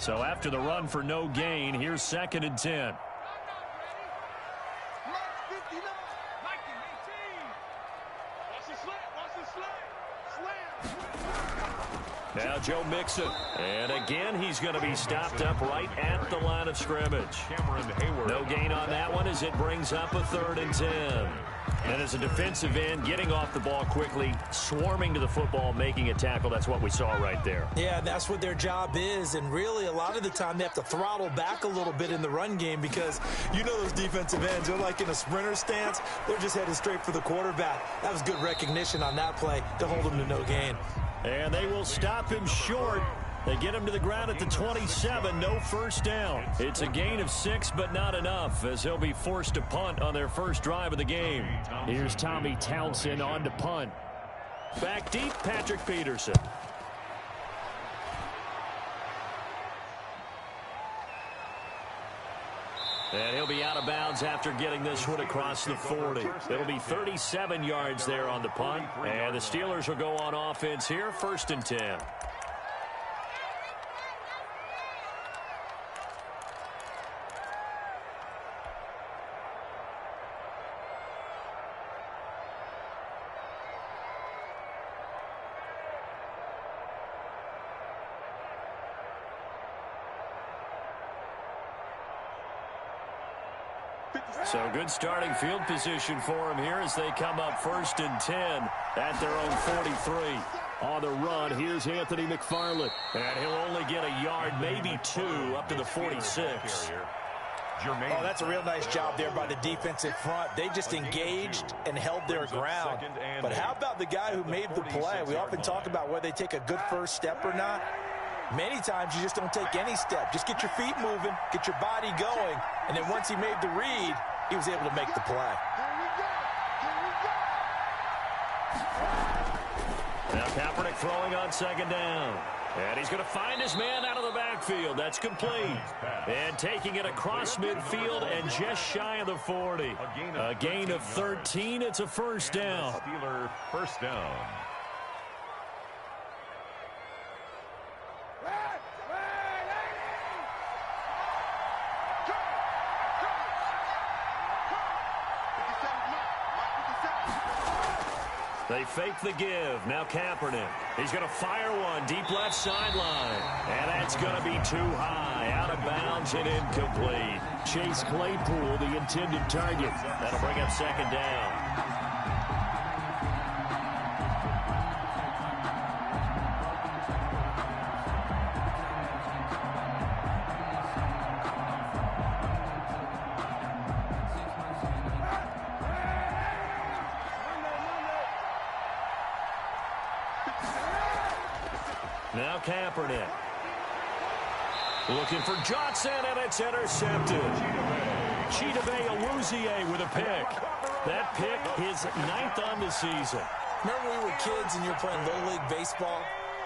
So after the run for no gain, here's 2nd and 10. Now Joe Mixon. And again, he's going to be stopped up right at the line of scrimmage. No gain on that one as it brings up a 3rd and 10. And as a defensive end, getting off the ball quickly, swarming to the football, making a tackle, that's what we saw right there. Yeah, that's what their job is. And really, a lot of the time, they have to throttle back a little bit in the run game because you know those defensive ends, they're like in a sprinter stance. They're just headed straight for the quarterback. That was good recognition on that play to hold him to no gain. And they will stop him short. They get him to the ground at the 27, no first down. It's a gain of 6, but not enough, as he'll be forced to punt on their first drive of the game. Here's Tommy Townsend on to punt. Back deep, Patrick Peterson. And he'll be out of bounds after getting this one across the 40. It'll be 37 yards there on the punt. And the Steelers will go on offense here, 1st and 10. So good starting field position for him here as they come up 1st and 10 at their own 43. On the run, here's Anthony McFarland. And he'll only get a yard, maybe 2, up to the 46. Oh, that's a real nice job there by the defensive front. They just engaged and held their ground. But how about the guy who made the play? We often talk about whether they take a good first step or not. Many times you just don't take any step. Just get your feet moving, get your body going, and then once he made the read, he was able to make the play. Now Kaepernick throwing on 2nd down. And he's going to find his man out of the backfield. That's complete. And taking it across midfield and just shy of the 40. A gain of 13. It's a first down. Steeler first down. They fake the give. Now Kaepernick. He's going to fire one deep left sideline. And that's going to be too high. Out of bounds and incomplete. Chase Claypool, the intended target. That'll bring up 2nd down. Now Kaepernick. Looking for Johnson, and it's intercepted. Chidobe Awuzie with a pick. That pick, his 9th on the season. Remember when we were kids and you were playing Little League Baseball,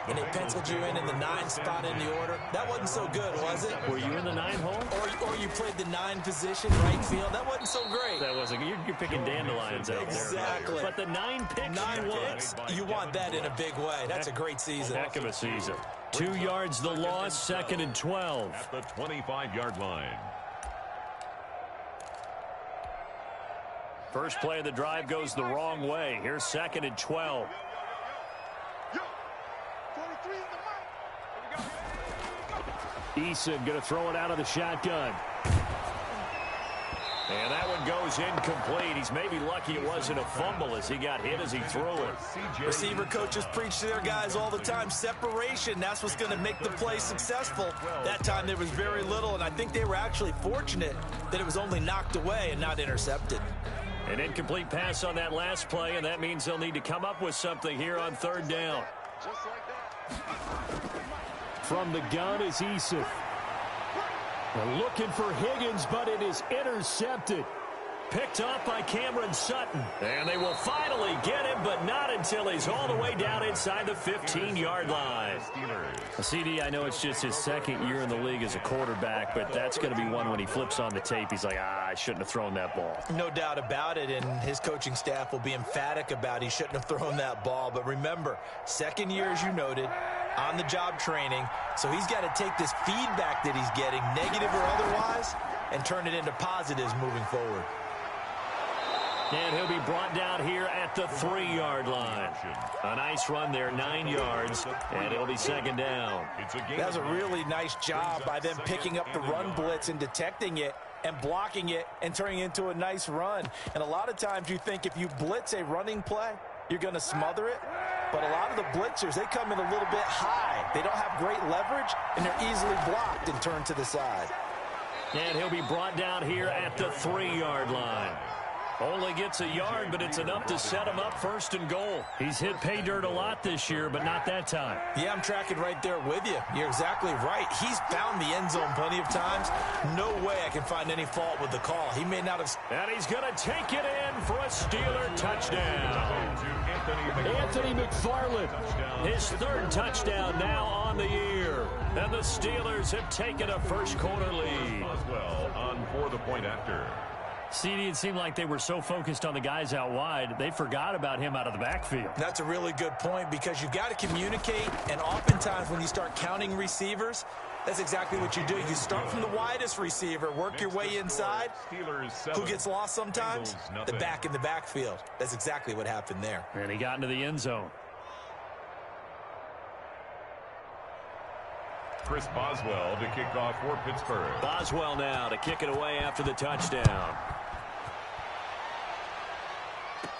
and they penciled you in the 9 spot in the order? That wasn't so good, was it? Were you in the 9 hole? Or you played the 9 position, right field. That wasn't so great. That wasn't. You're picking dandelions out exactly. there. But the 9 picks, 9 picks, you want that in a big way. That's a great season. Heck of a season. 2 yards the loss, 2nd and 12. At the 25-yard line. First play of the drive goes the wrong way. Here's 2nd and 12. Eason going to throw it out of the shotgun. And that one goes incomplete. He's maybe lucky it wasn't a fumble as he got hit as he threw it. Receiver coaches preach to their guys all the time. Separation, that's what's going to make the play successful. That time there was very little, and I think they were actually fortunate that it was only knocked away and not intercepted. An incomplete pass on that last play, and that means they'll need to come up with something here on 3rd down. Just like that. From the gun is Eason. They're looking for Higgins, but it is intercepted. Picked off by Cameron Sutton. And they will finally get him, but not until he's all the way down inside the 15-yard line. CD, I know it's just his 2nd year in the league as a quarterback, but that's going to be one when he flips on the tape. He's like, I shouldn't have thrown that ball. No doubt about it, and his coaching staff will be emphatic about he shouldn't have thrown that ball. But remember, 2nd year, as you noted, on-the-job training, so he's got to take this feedback that he's getting, negative or otherwise, and turn it into positives moving forward. And he'll be brought down here at the 3-yard line. A nice run there, 9 yards, and it'll be second down. That's a really nice job by them picking up the run blitz and detecting it and blocking it and turning it into a nice run. And a lot of times you think if you blitz a running play, you're going to smother it. But a lot of the blitzers, they come in a little bit high. They don't have great leverage, and they're easily blocked and turned to the side. And he'll be brought down here at the 3-yard line. Only gets a yard, but it's enough to set him up first and goal. He's hit pay dirt a lot this year, but not that time. Yeah, I'm tracking right there with you. You're exactly right. He's found the end zone plenty of times. No way I can find any fault with the call. He may not have... And he's going to take it in for a Steeler touchdown. Anthony McFarland, his 3rd touchdown now on the year. And the Steelers have taken a first-quarter lead. Well, on for the point after. CD, it seemed like they were so focused on the guys out wide, they forgot about him out of the backfield. That's a really good point because you've got to communicate, and oftentimes when you start counting receivers, that's exactly what you do. You start from the widest receiver, work your way inside. Who gets lost sometimes? The back in the backfield. That's exactly what happened there. And he got into the end zone. Chris Boswell to kick off for Pittsburgh. Boswell now to kick it away after the touchdown.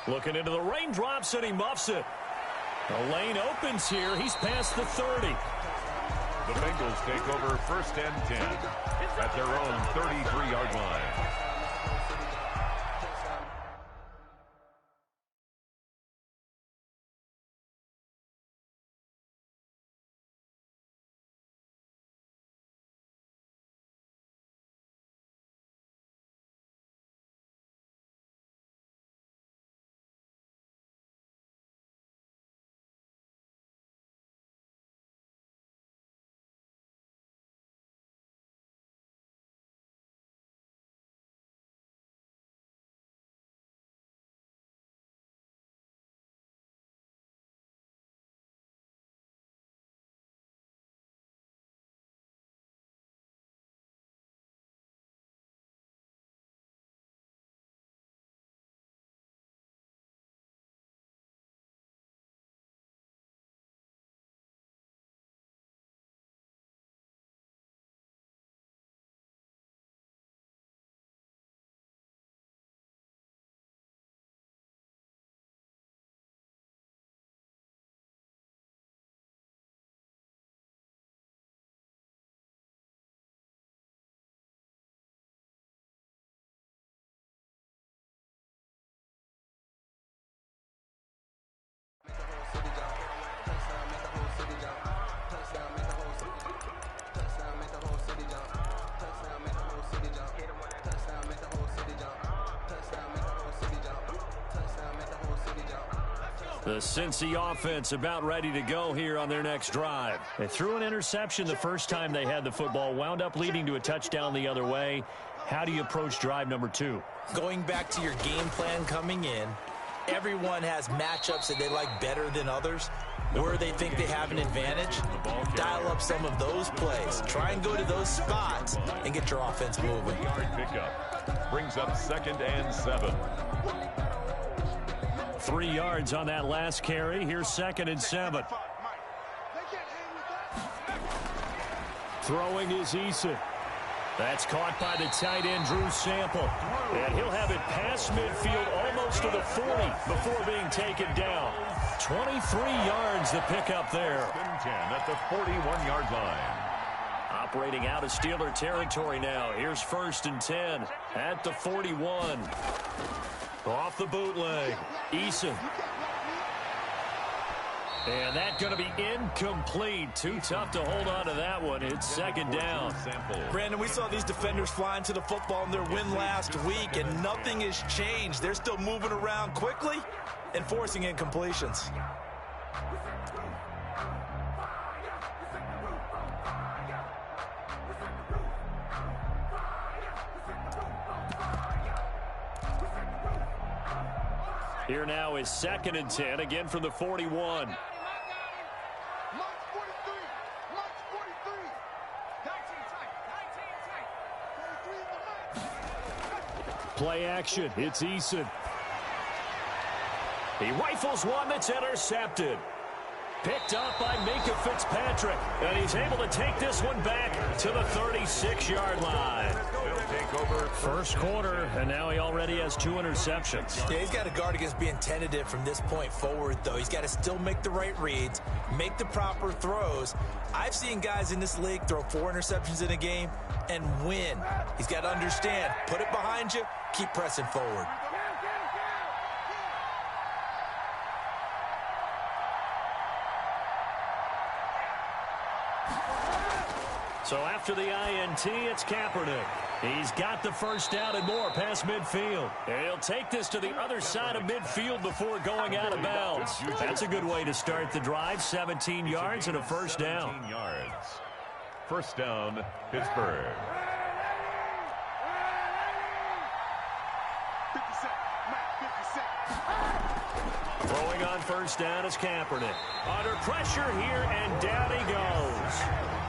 Looking into the raindrops, and he muffs it. The lane opens here. He's past the 30. The Bengals take over 1st and 10 at their own 33-yard line. The Cincy offense about ready to go here on their next drive. They threw an interception the first time they had the football, wound up leading to a touchdown the other way. How do you approach drive number 2? Going back to your game plan coming in, everyone has matchups that they like better than others, where they think they have an advantage. Dial up some of those plays. Try and go to those spots and get your offense moving. Pickup brings up 2nd and 7. 3 yards on that last carry. Here's 2nd and 7. Throwing is Eason. That's caught by the tight end, Drew Sample. And he'll have it past midfield almost to the 40 before being taken down. 23 yards the pickup there. 10 at the 41-yard line. Operating out of Steeler territory now. Here's 1st and 10 at the 41. Off the bootleg, Eason. And that's going to be incomplete. Too tough to hold on to that one. It's 2nd down. Brandon, we saw these defenders flying to the football in their win last week, and nothing has changed. They're still moving around quickly and forcing incompletions. Here now is 2nd and 10, again from the 41. Play action. It's Eason. He rifles one that's intercepted. Picked up by Minka Fitzpatrick. And he's able to take this one back to the 36-yard line. First quarter, and now he already has 2 interceptions. Yeah, he's got to guard against being tentative from this point forward, though. He's got to still make the right reads, make the proper throws. I've seen guys in this league throw 4 interceptions in a game and win. He's got to understand, put it behind you, keep pressing forward. So after the INT, it's Kaepernick. He's got the first down and more past midfield. And he'll take this to the other side of midfield before going out of bounds. That's a good way to start the drive. 17 yards and a first down. 17 yards. First down, Pittsburgh. Throwing on first down is Kaepernick. Under pressure here, and down he goes.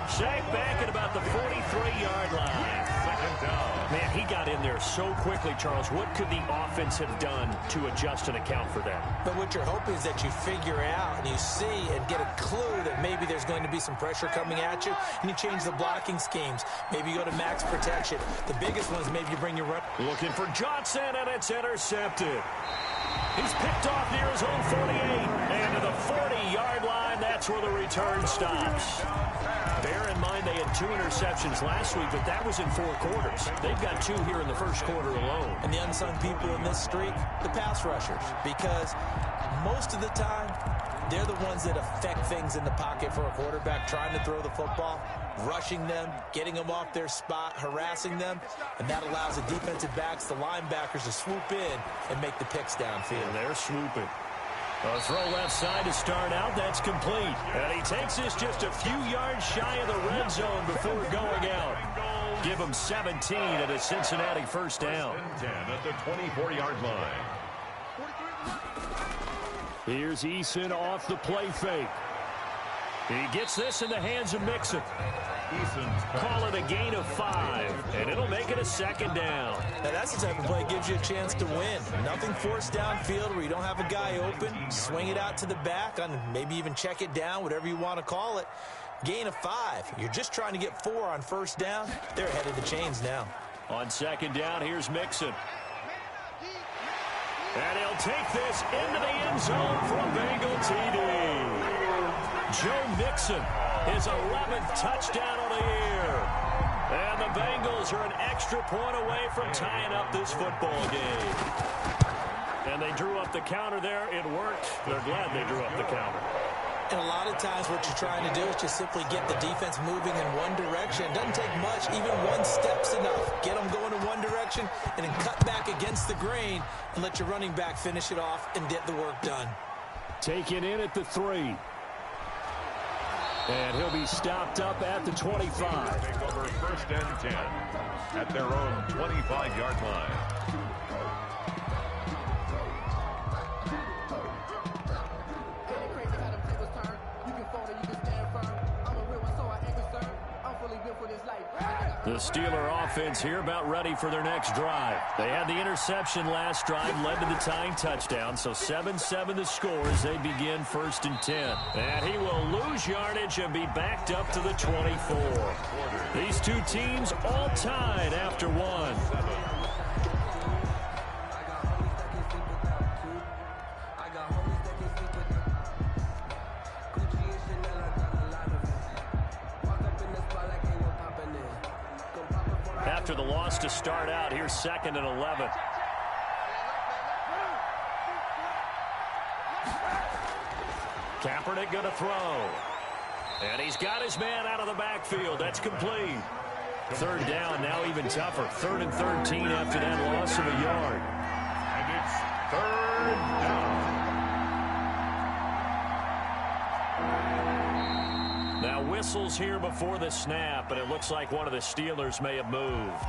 Sacked back at about the 43-yard line. Second down. Man, he got in there so quickly, Charles. What could the offense have done to adjust and account for that? But what you're hoping is that you figure out and you see and get a clue that maybe there's going to be some pressure coming at you, and you change the blocking schemes. Maybe you go to max protection. The biggest one is maybe you bring your run. Looking for Johnson, and it's intercepted. He's picked off near his own 48. And to the 40-yard line, that's where the return stops. Bear in mind they had 2 interceptions last week, but that was in 4 quarters. They've got 2 here in the first quarter alone. And the unsung people in this streak, the pass rushers, because most of the time, they're the ones that affect things in the pocket for a quarterback, trying to throw the football, rushing them, getting them off their spot, harassing them, and that allows the defensive backs, the linebackers, to swoop in and make the picks downfield. And they're swooping. A throw left side to start out. That's complete. And he takes this just a few yards shy of the red zone before going out. Give him 17 at a Cincinnati first down. 10 at the 24-yard line. Here's Eason off the play fake. He gets this in the hands of Mixon. Call it a gain of 5, and it'll make it a second down. Now that's the type of play that gives you a chance to win. Nothing forced downfield where you don't have a guy open. Swing it out to the back, on maybe even check it down, whatever you want to call it. Gain of 5. You're just trying to get 4 on first down. They're ahead of the chains now. On second down, here's Mixon. And he'll take this into the end zone for a Bengal TD. Joe Mixon, his 11th touchdown of the year. And the Bengals are an extra point away from tying up this football game. And they drew up the counter there. It worked. They're glad they drew up the counter. And a lot of times what you're trying to do is just simply get the defense moving in one direction. It doesn't take much. Even one step's enough. Get them going in one direction and then cut back against the grain and let your running back finish it off and get the work done. Taken in at the 3. And he'll be stopped up at the 25. Take over first and 10 at their own 25-yard line. The Steeler offense here about ready for their next drive. They had the interception last drive, led to the tying touchdown, so 7-7 the score as they begin first and 10. And he will lose yardage and be backed up to the 24. These two teams all tied after 1. After the loss to start out, here's 2nd and 11. Kaepernick going to throw. And he's got his man out of the backfield. That's complete. 3rd down, now even tougher. 3rd and 13 after that loss of a yard. And it's 3rd down. Now whistles here before the snap, and it looks like one of the Steelers may have moved.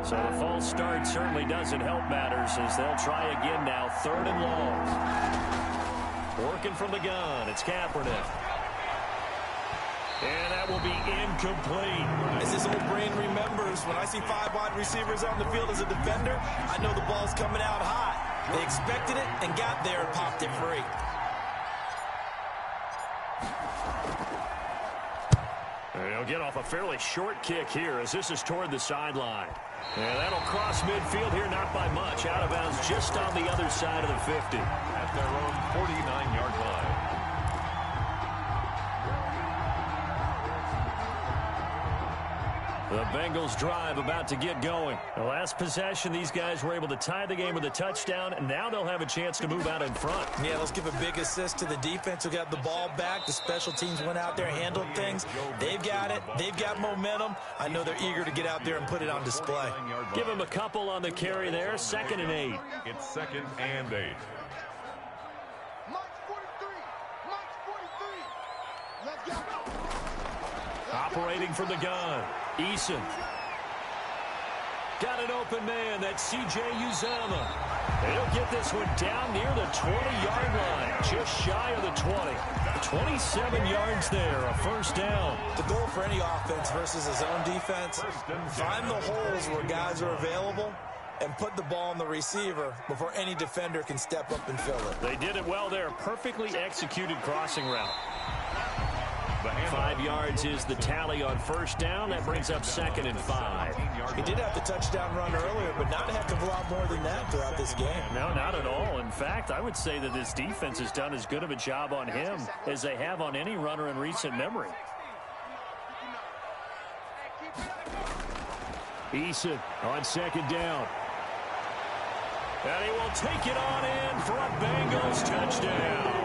So the false start certainly doesn't help matters as they'll try again now. 3rd and long. Working from the gun. It's Kaepernick. And that will be incomplete. As his old brain remembers, when I see 5 wide receivers on the field as a defender, I know the ball's coming out hot. They expected it and got there and popped it free. He'll get off a fairly short kick here as this is toward the sideline. And that'll cross midfield here, not by much. Out of bounds just on the other side of the 50. At their own 49-yard line. The Bengals drive about to get going. The last possession, these guys were able to tie the game with a touchdown, and now they'll have a chance to move out in front. Yeah, let's give a big assist to the defense who got the ball back. The special teams went out there, handled things. They've got it. They've got momentum. I know they're eager to get out there and put it on display. Give them a couple on the carry there. 2nd and 8. It's 2nd and 8. Operating from the gun. Eason. Got an open man. That's C.J. Uzomah. He'll get this one down near the 20-yard line. Just shy of the 20. 27 yards there. A 1st down. The goal for any offense versus his own defense, find the holes where guys are available and put the ball on the receiver before any defender can step up and fill it. They did it well there. Perfectly executed crossing route. 5 yards is the tally on 1st down. That brings up 2nd and 5. He did have the touchdown run earlier, but not a heck of a lot more than that throughout this game. No, not at all. In fact, I would say that this defense has done as good of a job on him as they have on any runner in recent memory. Eason on 2nd down. And he will take it on in for a Bengals touchdown.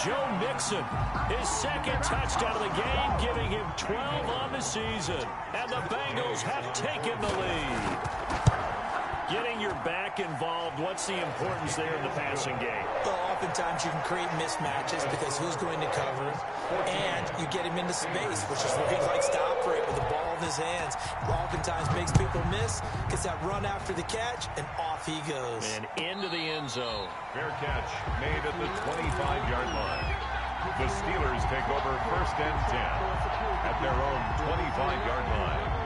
Joe Mixon, his 2nd touchdown of the game, giving him 12 on the season. And the Bengals have taken the lead. Getting your back involved, what's the importance there in the passing game? Well, oftentimes you can create mismatches because who's going to cover, and you get him into space, which is where he likes to operate with the ball in his hands. Oftentimes makes people miss, gets that run after the catch, and off he goes. And into the end zone. Fair catch made at the 25-yard line. The Steelers take over 1st and 10 at their own 25-yard line.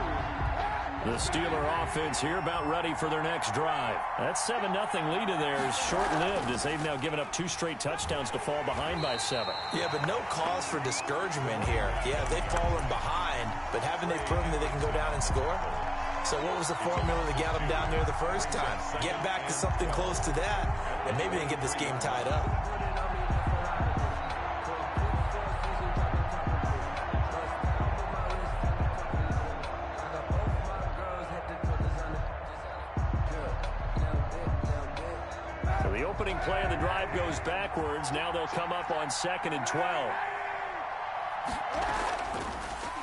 The Steeler offense here about ready for their next drive. That 7-0 lead of theirs short-lived as they've now given up 2 straight touchdowns to fall behind by 7. Yeah, but no cause for discouragement here. Yeah, they've fallen behind, but haven't they proven that they can go down and score? So what was the formula that got them down there the first time? Get back to something close to that, and maybe they can get this game tied up. The opening play of the drive goes backwards. Now they'll come up on 2nd and 12.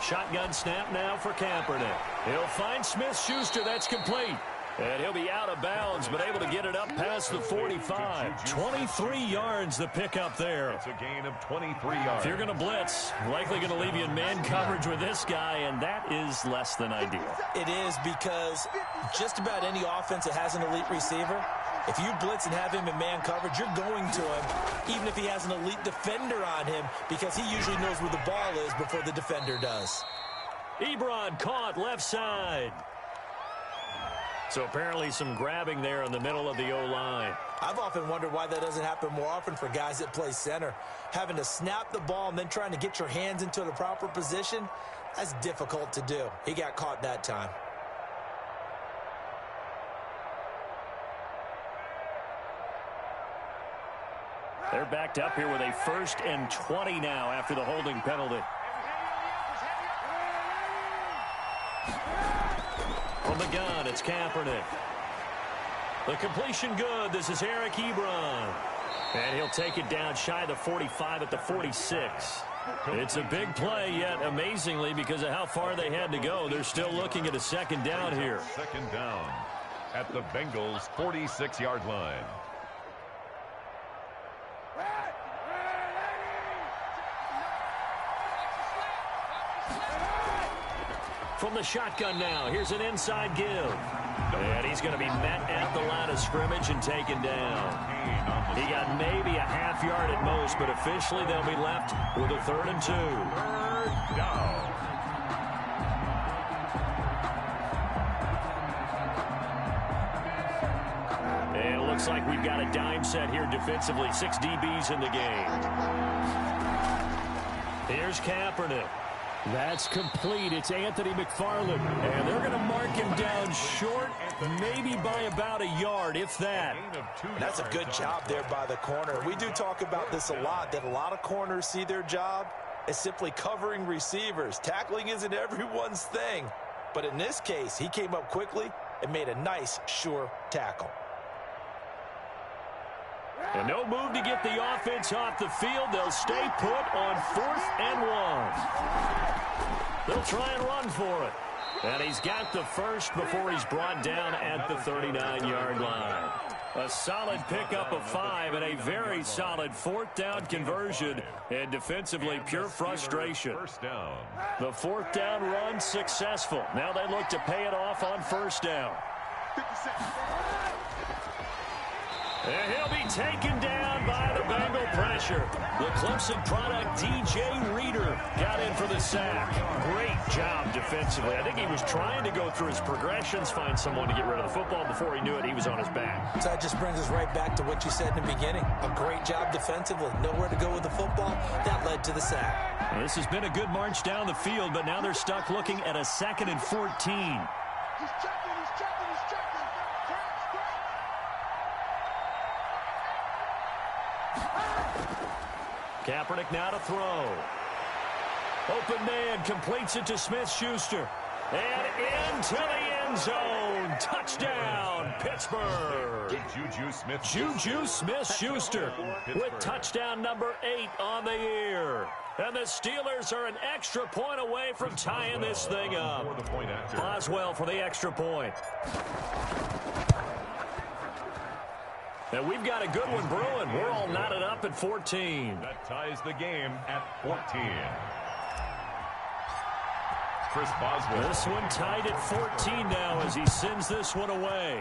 Shotgun snap now for Kaepernick. He'll find Smith-Schuster. That's complete. And he'll be out of bounds, but able to get it up past the 45. 23 yards the pickup there. It's a gain of 23 yards. If you're going to blitz, likely going to leave you in man coverage with this guy, and that is less than ideal. It is, because just about any offense that has an elite receiver, if you blitz and have him in man coverage, you're going to him, even if he has an elite defender on him, because he usually knows where the ball is before the defender does. Ebron caught left side. So apparently some grabbing there in the middle of the O-line. I've often wondered why that doesn't happen more often for guys that play center. Having to snap the ball and then trying to get your hands into the proper position, that's difficult to do. He got caught that time. They're backed up here with a 1st and 20 now after the holding penalty. From the gun, it's Kaepernick. The completion good. This is Eric Ebron. And he'll take it down shy of the 45 at the 46. It's a big play, yet amazingly, because of how far they had to go, they're still looking at a 2nd down here. 2nd down at the Bengals' 46-yard line. from the shotgun now. Here's an inside give. And he's going to be met at the line of scrimmage and taken down. He got maybe a half yard at most, but officially they'll be left with a 3rd and 2. 3rd down. And it looks like we've got a dime set here defensively. 6 DBs in the game. Here's Kaepernick. That's complete. It's Anthony McFarland. And they're going to mark him down short, maybe by about a yard, if that. That's a good job there by the corner. We do talk about this a lot, that a lot of corners see their job as simply covering receivers. Tackling isn't everyone's thing. But in this case, he came up quickly and made a nice, sure tackle. And no move to get the offense off the field. They'll stay put on 4th and 1. They'll try and run for it. And he's got the first before he's brought down at the 39-yard line. A solid pickup of 5 and a very solid 4th down conversion. And defensively, pure frustration. The 4th down run successful. Now they look to pay it off on 1st down. And he'll be taken down by the Bengal pressure. The Clemson product, DJ Reader, got in for the sack. Great job defensively. I think he was trying to go through his progressions, find someone to get rid of the football. Before he knew it, he was on his back. So that just brings us right back to what you said in the beginning. A great job defensively. Nowhere to go with the football. That led to the sack. Well, this has been a good march down the field, but now they're stuck looking at a 2nd and 14. He's checking. Kaepernick now to throw. Open man completes it to Smith-Schuster. And into the end zone. Touchdown, Pittsburgh. Juju Smith-Schuster with touchdown number 8 on the year. And the Steelers are an extra point away from tying this thing up. Boswell for the extra point. And we've got a good one brewing. We're all knotted up at 14. That ties the game at 14. Chris Boswell. This one tied at 14 now as he sends this one away.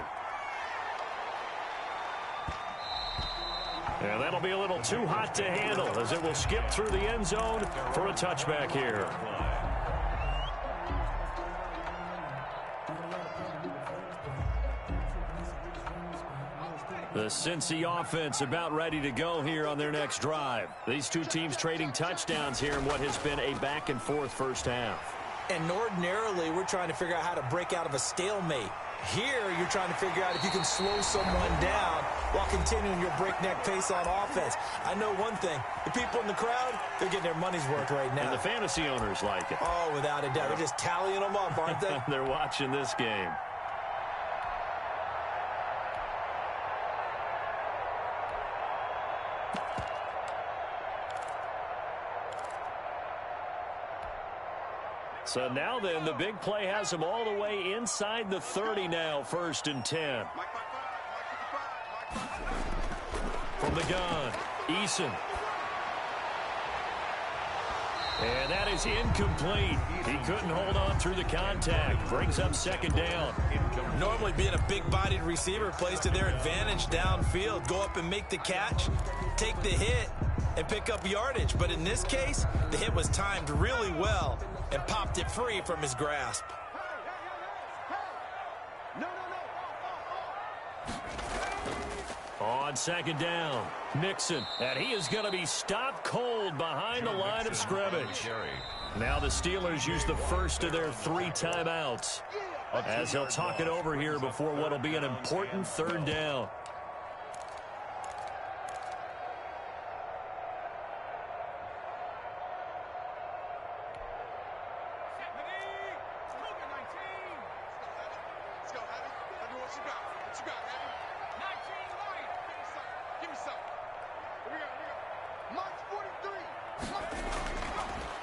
And that'll be a little too hot to handle as it will skip through the end zone for a touchback here. The Cincy offense about ready to go here on their next drive. These two teams trading touchdowns here in what has been a back-and-forth first half. And ordinarily, we're trying to figure out how to break out of a stalemate. Here, you're trying to figure out if you can slow someone down while continuing your breakneck pace on offense. I know one thing. The people in the crowd, they're getting their money's worth right now. And the fantasy owners like it. Oh, without a doubt. They're just tallying them up, aren't they? They're watching this game. So now then, the big play has them all the way inside the 30 now, 1st and 10. From the gun, Eason. And that is incomplete. He couldn't hold on through the contact. Brings up 2nd down. Normally being a big-bodied receiver plays to their advantage downfield. Go up and make the catch, take the hit, and pick up yardage. But in this case, the hit was timed really well and popped it free from his grasp. On 2nd down, Mixon, and he is going to be stopped cold behind the line of scrimmage. Now the Steelers use the first of their 3 timeouts as they'll talk it over here before what will be an important 3rd down.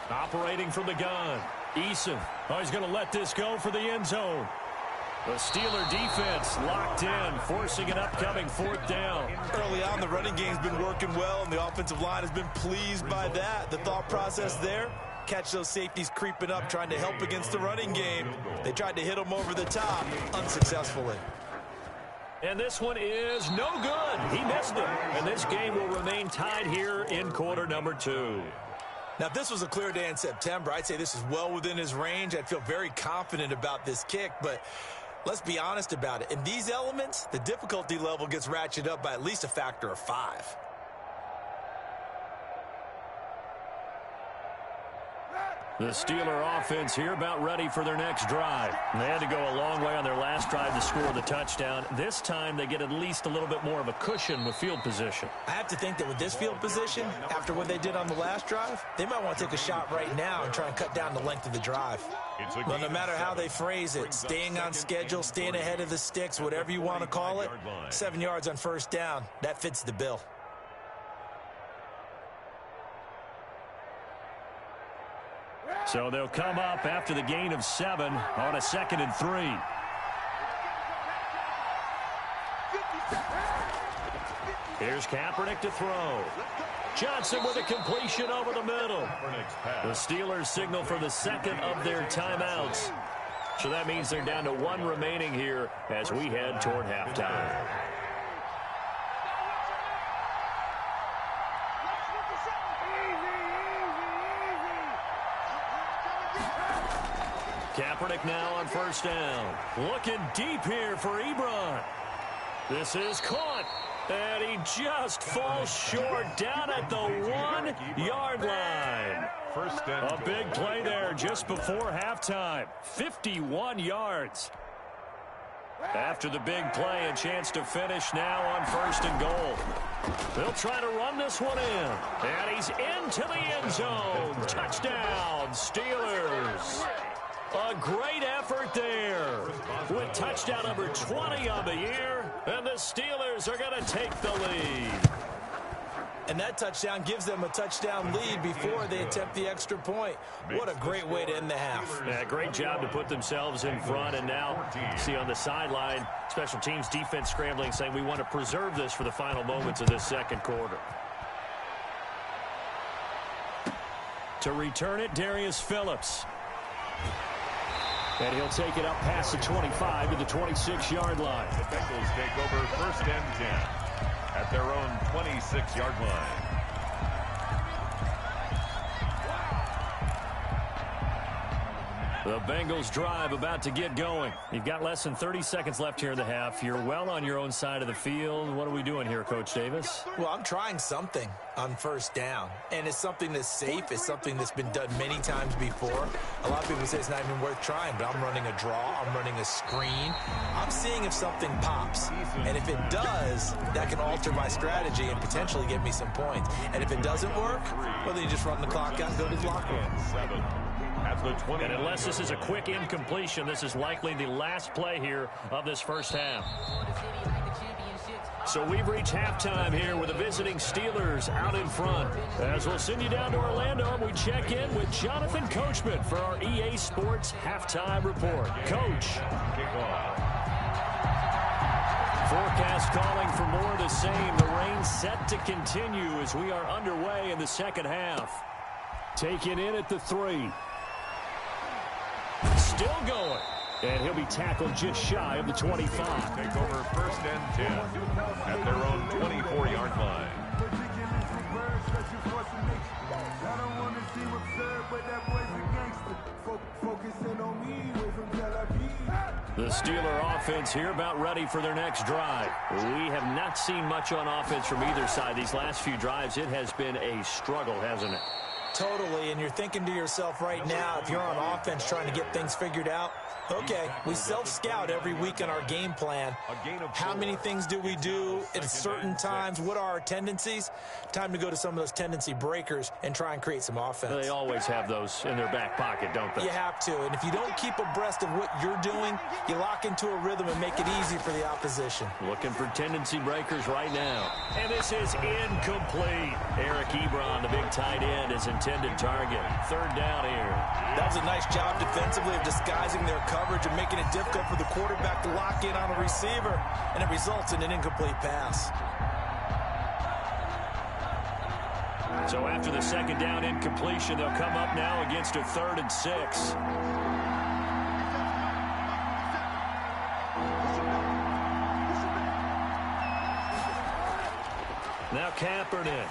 Operating from the gun, Eason. Oh, he's going to let this go for the end zone. The Steeler defense locked in, forcing an upcoming 4th down. Early on, the running game's been working well, and the offensive line has been pleased by that. The thought process there, Catch those safeties creeping up, trying to help against the running game. They tried to hit him over the top, unsuccessfully. And this one is no good. He missed it. And this game will remain tied here in quarter number 2. Now, if this was a clear day in September, I'd say this is well within his range. I'd feel very confident about this kick, but let's be honest about it. In these elements, the difficulty level gets ratcheted up by at least a factor of 5. The Steeler offense here about ready for their next drive. They had to go a long way on their last drive to score the touchdown. This time they get at least a little bit more of a cushion with field position. I have to think that with this field position, after what they did on the last drive, they might want to take a shot right now and try and cut down the length of the drive. But no matter how they phrase it, staying on schedule, staying ahead of the sticks, whatever you want to call it, 7 yards on first down, that fits the bill. So they'll come up after the gain of 7 on a 2nd and 3. Here's Kaepernick to throw. Johnson with a completion over the middle. The Steelers signal for the second of their timeouts. So that means they're down to 1 remaining here as we head toward halftime. Kaepernick now on first down. Looking deep here for Ebron. This is caught. And he just falls short down at the 1-yard line. A big play there just before halftime. 51 yards. After the big play, a chance to finish now on 1st and goal. They'll try to run this one in. And he's into the end zone. Touchdown, Steelers. A great effort there with touchdown number 20 on the year, and the Steelers are going to take the lead. And that touchdown gives them a touchdown lead before they attempt the extra point. What a great way to end the half. Yeah, great job to put themselves in front, and now see on the sideline, special teams defense scrambling, saying we want to preserve this for the final moments of this second quarter. To return it, Darius Phillips. And he'll take it up past the 25 to the 26-yard line. The Bengals take over 1st and 10 at their own 26-yard line. The Bengals drive about to get going. You've got less than 30 seconds left here in the half. You're well on your own side of the field. What are we doing here, Coach Davis? Well, I'm trying something on first down. And it's something that's safe. It's something that's been done many times before. A lot of people say it's not even worth trying, but I'm running a draw. I'm running a screen. I'm seeing if something pops. And if it does, that can alter my strategy and potentially get me some points. And if it doesn't work, well, then you just run the clock out and go to the locker room. And unless this is a quick incompletion, this is likely the last play here of this first half. So we've reached halftime here with the visiting Steelers out in front. As we'll send you down to Orlando, and we check in with Jonathan Coachman for our EA Sports Halftime Report. Coach. Forecast calling for more of the same. The rain set to continue as we are underway in the second half. Taken in at the 3. Still going. And he'll be tackled just shy of the 25. Take over 1st and 10 at their own 24-yard line. The Steeler offense here about ready for their next drive. We have not seen much on offense from either side. These last few drives, it has been a struggle, hasn't it? Totally, and you're thinking to yourself right now, if you're on offense trying to get things figured out, okay, we self-scout every week on our game plan. How many things do we do at certain times? What are our tendencies? Time to go to some of those tendency breakers and try and create some offense. They always have those in their back pocket, don't they? You have to, and if you don't keep abreast of what you're doing, you lock into a rhythm and make it easy for the opposition. Looking for tendency breakers right now. And this is incomplete. Eric Ebron, the big tight end, is intended target. 3rd down here. That was a nice job defensively of disguising their coverage and making it difficult for the quarterback to lock in on a receiver, and it results in an incomplete pass. So after the second down incompletion, they'll come up now against a 3rd and 6. Now Kaepernick.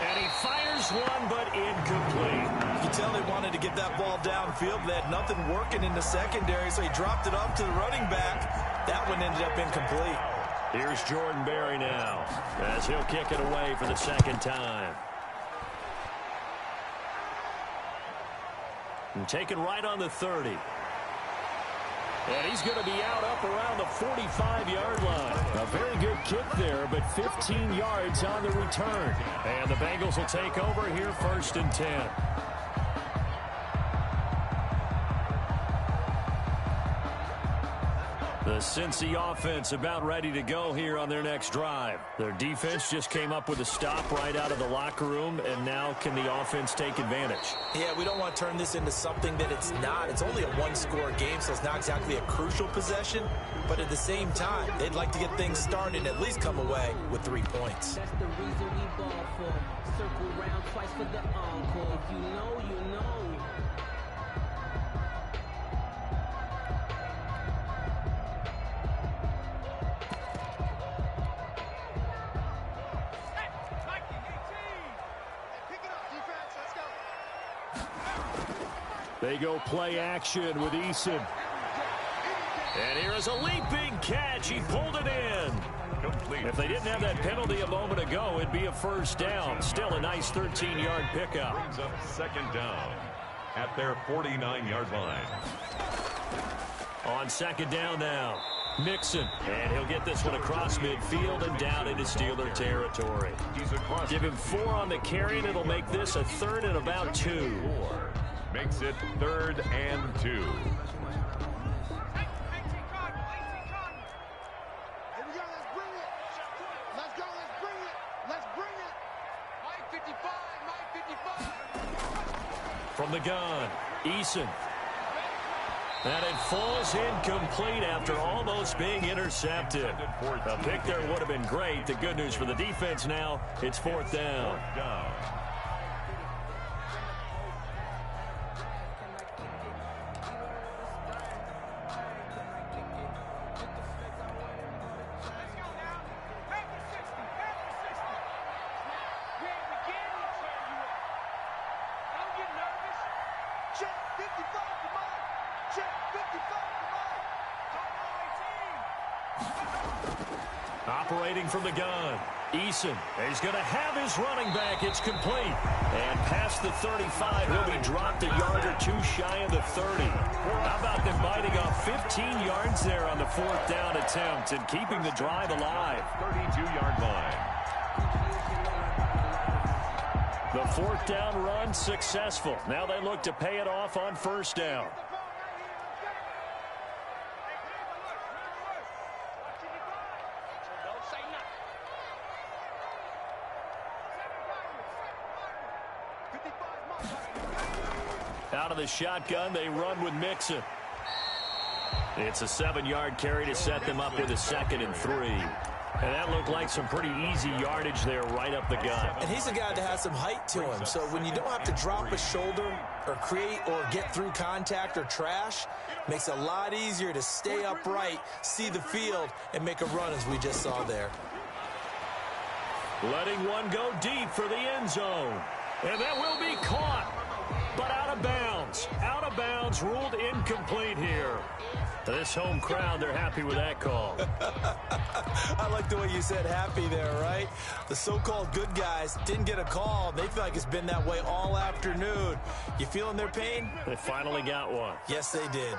And he fires one, but incomplete. You can tell they wanted to get that ball downfield. They had nothing working in the secondary, so he dropped it off to the running back. That one ended up incomplete. Here's Jordan Berry now, as he'll kick it away for the second time. And taken right on the 30. And he's going to be out up around the 45-yard line. A very good kick there, but 15 yards on the return. And the Bengals will take over here 1st and 10. The Cincy offense about ready to go here on their next drive. Their defense just came up with a stop right out of the locker room, and now can the offense take advantage? Yeah, we don't want to turn this into something that it's not. It's only a one-score game, so it's not exactly a crucial possession. But at the same time, they'd like to get things started and at least come away with 3 points. That's the reason we ball for. Circle round twice for the encore. If you know, you know. They go play action with Eason. And here is a leaping catch. He pulled it in. Complete. If they didn't have that penalty a moment ago, it'd be a 1st down. Still a nice 13-yard pickup. Brings up 2nd down at their 49-yard line. On 2nd down now, Mixon. And he'll get this one across midfield and down into Steeler territory. Give him 4 on the carry, and it'll make this a 3rd and about 2. Makes it 3rd and 2. From the gun, Eason. And it falls incomplete after almost being intercepted. A pick there would have been great. The good news for the defense now, it's 4th down. Operating from the gun, Eason. He's going to have his running back. It's complete. And past the 35, he'll be dropped a yard or 2 shy of the 30. How about them biting off 15 yards there on the 4th down attempt and keeping the drive alive? 32-yard line. The 4th down run successful. Now they look to pay it off on 1st down. Out of the shotgun, they run with Mixon. It's a 7-yard carry to set them up with a 2nd and 3. And that looked like some pretty easy yardage there right up the gut. And he's a guy that has some height to him. So when you don't have to drop a shoulder or create or get through contact or trash, makes it a lot easier to stay upright, see the field, and make a run as we just saw there. Letting one go deep for the end zone. And that will be caught, but out of bounds. Out of bounds, ruled incomplete here. This home crowd, they're happy with that call. I like the way you said happy there, right? The so-called good guys didn't get a call. They feel like it's been that way all afternoon. You feeling their pain? They finally got one. Yes, they did.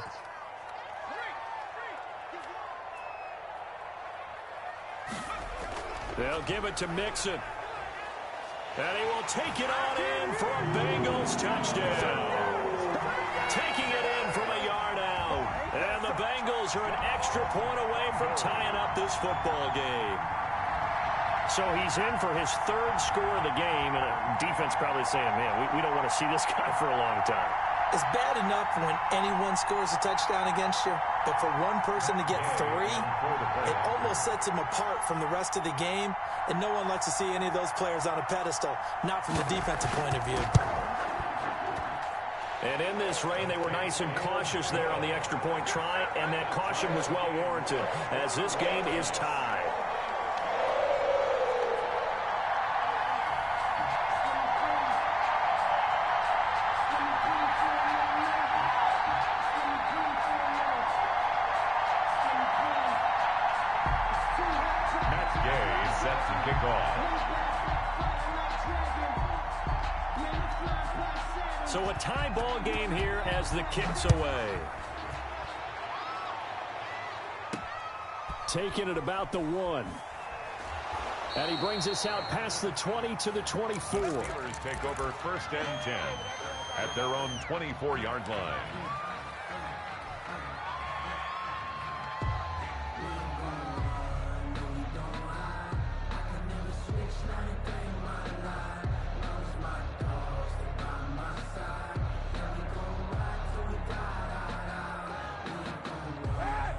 They'll give it to Mixon. And he will take it on in for a Bengals touchdown. Taking it in from a yard out. And the Bengals are an extra point away from tying up this football game. So he's in for his 3rd score of the game. And defense probably saying, man, we don't want to see this guy for a long time. It's bad enough when anyone scores a touchdown against you, but for one person to get 3, it almost sets them apart from the rest of the game, and no one likes to see any of those players on a pedestal, not from the defensive point of view. And in this rain, they were nice and cautious there on the extra point try, and that caution was well warranted as this game is tied. So a tie ball game here as the kick's away. Taking it about the 1. And he brings us out past the 20 to the 24. The Steelers take over 1st and 10 at their own 24-yard line.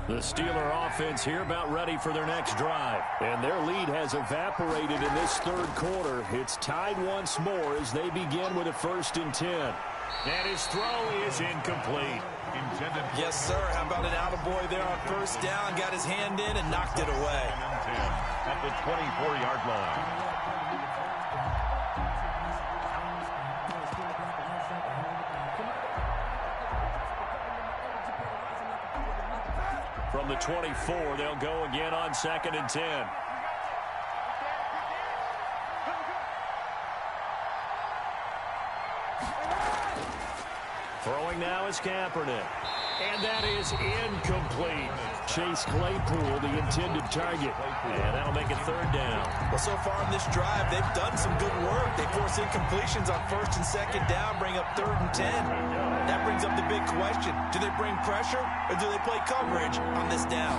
The Steeler offense here about ready for their next drive. And their lead has evaporated in this 3rd quarter. It's tied once more as they begin with a 1st and 10. And his throw is incomplete. Yes, sir. How about an attaboy there on 1st down? Got his hand in and knocked it away. At the 24-yard line. From the 24, they'll go again on 2nd and 10. Throwing now is Kaepernick. And that is incomplete. Chase Claypool, the intended target. And that'll make it 3rd down. Well, so far in this drive, they've done some good work. They force incompletions on 1st and 2nd down, bring up 3rd and 10. That brings up the big question. Do they bring pressure or do they play coverage on this down?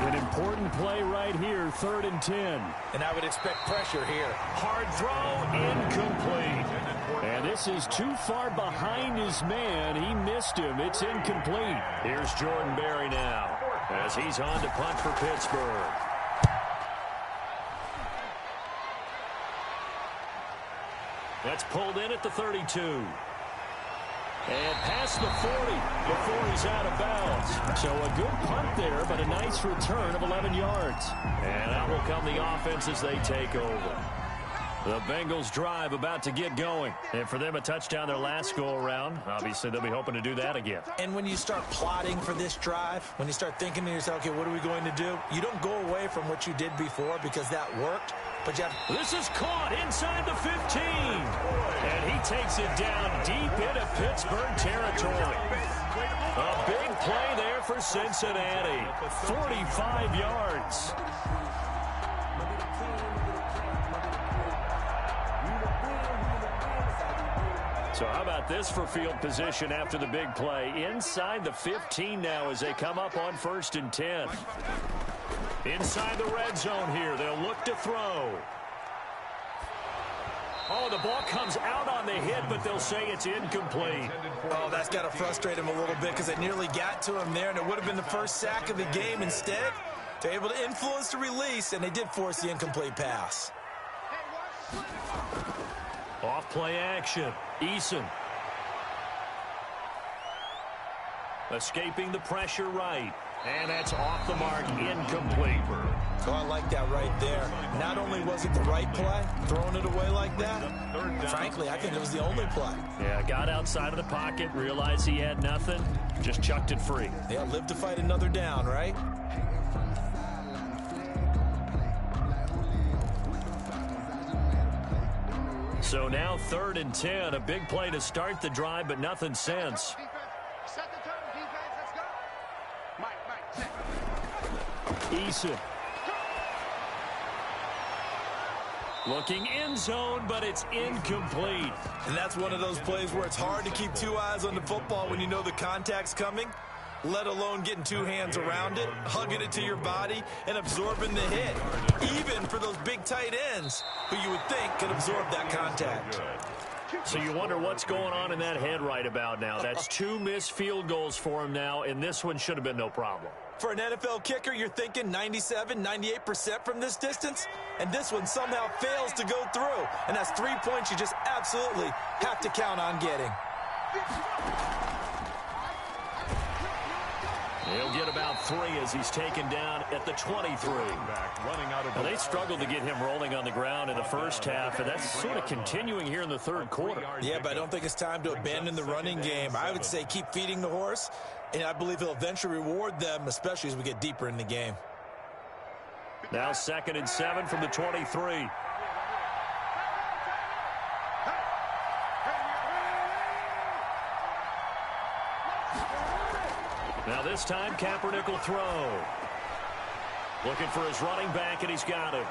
An important play right here, 3rd and 10. And I would expect pressure here. Hard throw, incomplete. And this is too far behind his man. He missed him. It's incomplete. Here's Jordan Berry now as he's on to punt for Pittsburgh. That's pulled in at the 32. And past the 40 before he's out of bounds. So a good punt there, but a nice return of 11 yards. And out will come the offense as they take over. The Bengals drive about to get going. And for them, a touchdown their last go-around. Obviously, they'll be hoping to do that again. And when you start plotting for this drive, when you start thinking to yourself, okay, what are we going to do? You don't go away from what you did before because that worked. But you have... This is caught inside the 15. And he takes it down deep into Pittsburgh territory. A big play there for Cincinnati. 45 yards. So how about this for field position after the big play? Inside the 15 now as they come up on 1st and 10. Inside the red zone here. They'll look to throw. Oh, the ball comes out on the hit, but they'll say it's incomplete. Oh, that's got to frustrate him a little bit because it nearly got to him there, and it would have been the first sack of the game. Instead, they're able to influence the release, and they did force the incomplete pass. Off play action. Eason. Escaping the pressure right. And that's off the mark, incomplete. Oh, I like that right there. Not only was it the right play, throwing it away like that, frankly, I think it was the only play. Yeah, got outside of the pocket, realized he had nothing, just chucked it free. Yeah, live to fight another down, right? So now 3rd and 10, a big play to start the drive, but nothing since. Eason. Looking end zone, but it's incomplete. And that's one of those plays where it's hard to keep 2 eyes on the football when you know the contact's coming, let alone getting 2 hands around it, hugging it to your body, and absorbing the hit. Even for those big tight ends who you would think could absorb that contact. So you wonder what's going on in that head right about now. That's 2 missed field goals for him now, and this one should have been no problem. For an NFL kicker, you're thinking 97, 98% from this distance, and this one somehow fails to go through. And that's 3 points you just absolutely have to count on getting. He'll get about 3 as he's taken down at the 23. Now, they struggled to get him rolling on the ground in the first half, and that's sort of continuing here in the third quarter. Yeah, but I don't think it's time to abandon the running game. I would say keep feeding the horse, and I believe he'll eventually reward them, especially as we get deeper in the game. Now 2nd and 7 from the 23. Now this time, Kaepernick will throw. Looking for his running back, and he's got it.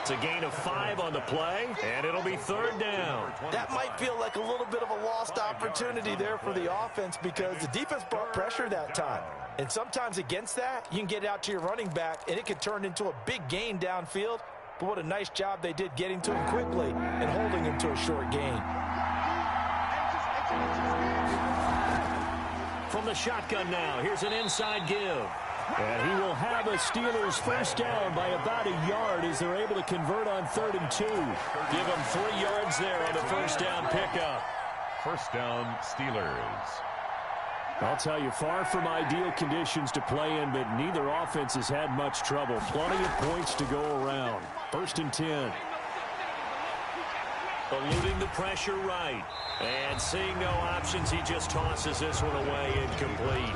It's a gain of 5 on the play, and it'll be 3rd down. That might feel like a little bit of a lost opportunity there for the offense because the defense brought pressure that time. And sometimes against that, you can get out to your running back, and it could turn into a big gain downfield. But what a nice job they did getting to him quickly and holding him to a short gain. From the shotgun now, here's an inside give. And he will have a Steelers first down by about a yard as they're able to convert on 3rd and 2. Give them 3 yards there on the first down pickup. First down, Steelers. I'll tell you, far from ideal conditions to play in, but neither offense has had much trouble. Plenty of points to go around. 1st and 10. Eluding the pressure right. And seeing no options, he just tosses this one away incomplete.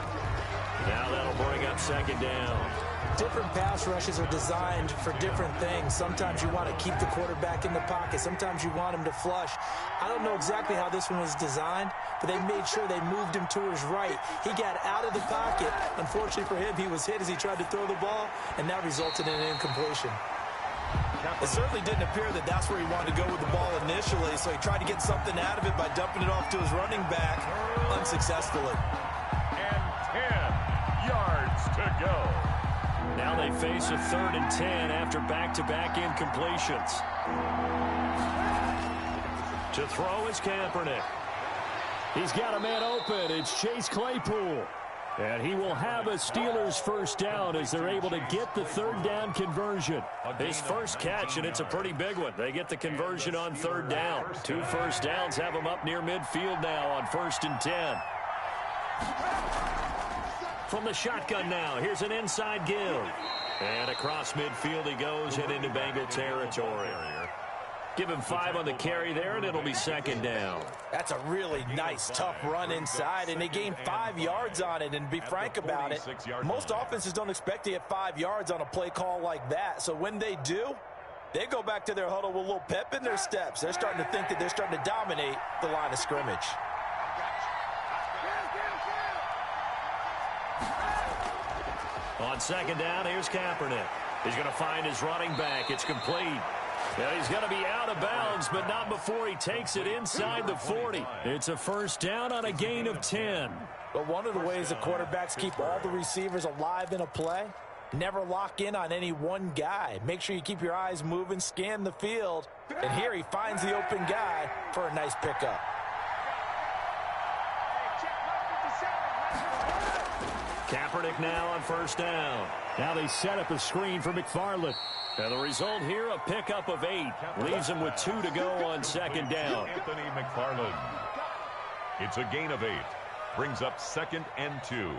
Now that'll bring up 2nd down. Different pass rushes are designed for different things. Sometimes you want to keep the quarterback in the pocket. Sometimes you want him to flush. I don't know exactly how this one was designed, but they made sure they moved him to his right. He got out of the pocket. Unfortunately for him, he was hit as he tried to throw the ball, and that resulted in an incompletion. It certainly didn't appear that that's where he wanted to go with the ball initially, so he tried to get something out of it by dumping it off to his running back unsuccessfully. And 10 yards to go. Now they face a 3rd and 10 after back-to-back incompletions. To throw is Kaepernick. He's got a man open. It's Chase Claypool. And he will have a Steelers first down as they're able to get the 3rd down conversion. His first catch, and it's a pretty big one. They get the conversion on 3rd down. 2 first downs have him up near midfield now on 1st and 10. From the shotgun now, here's an inside give. And across midfield he goes and into Bengal territory. Give him 5 on the carry there, and it'll be 2nd down. That's a really nice, tough run inside, and they gained 5 yards on it. And to be frank about it, most offenses don't expect to get 5 yards on a play call like that. So when they do, they go back to their huddle with a little pep in their steps. They're starting to think that they're starting to dominate the line of scrimmage. On 2nd down, here's Kaepernick. He's going to find his running back. It's complete. Now he's going to be out of bounds, but not before he takes it inside the 40. It's a first down on a gain of 10. But one of the ways the quarterbacks keep all the receivers alive in a play, never lock in on any one guy. Make sure you keep your eyes moving, scan the field. And here he finds the open guy for a nice pickup. Kaepernick now on first down. Now they set up a screen for McFarland. And the result here, a pickup of 8. Leaves him with 2 to go on 2nd down. Anthony McFarland. It's a gain of 8. Brings up 2nd and 2.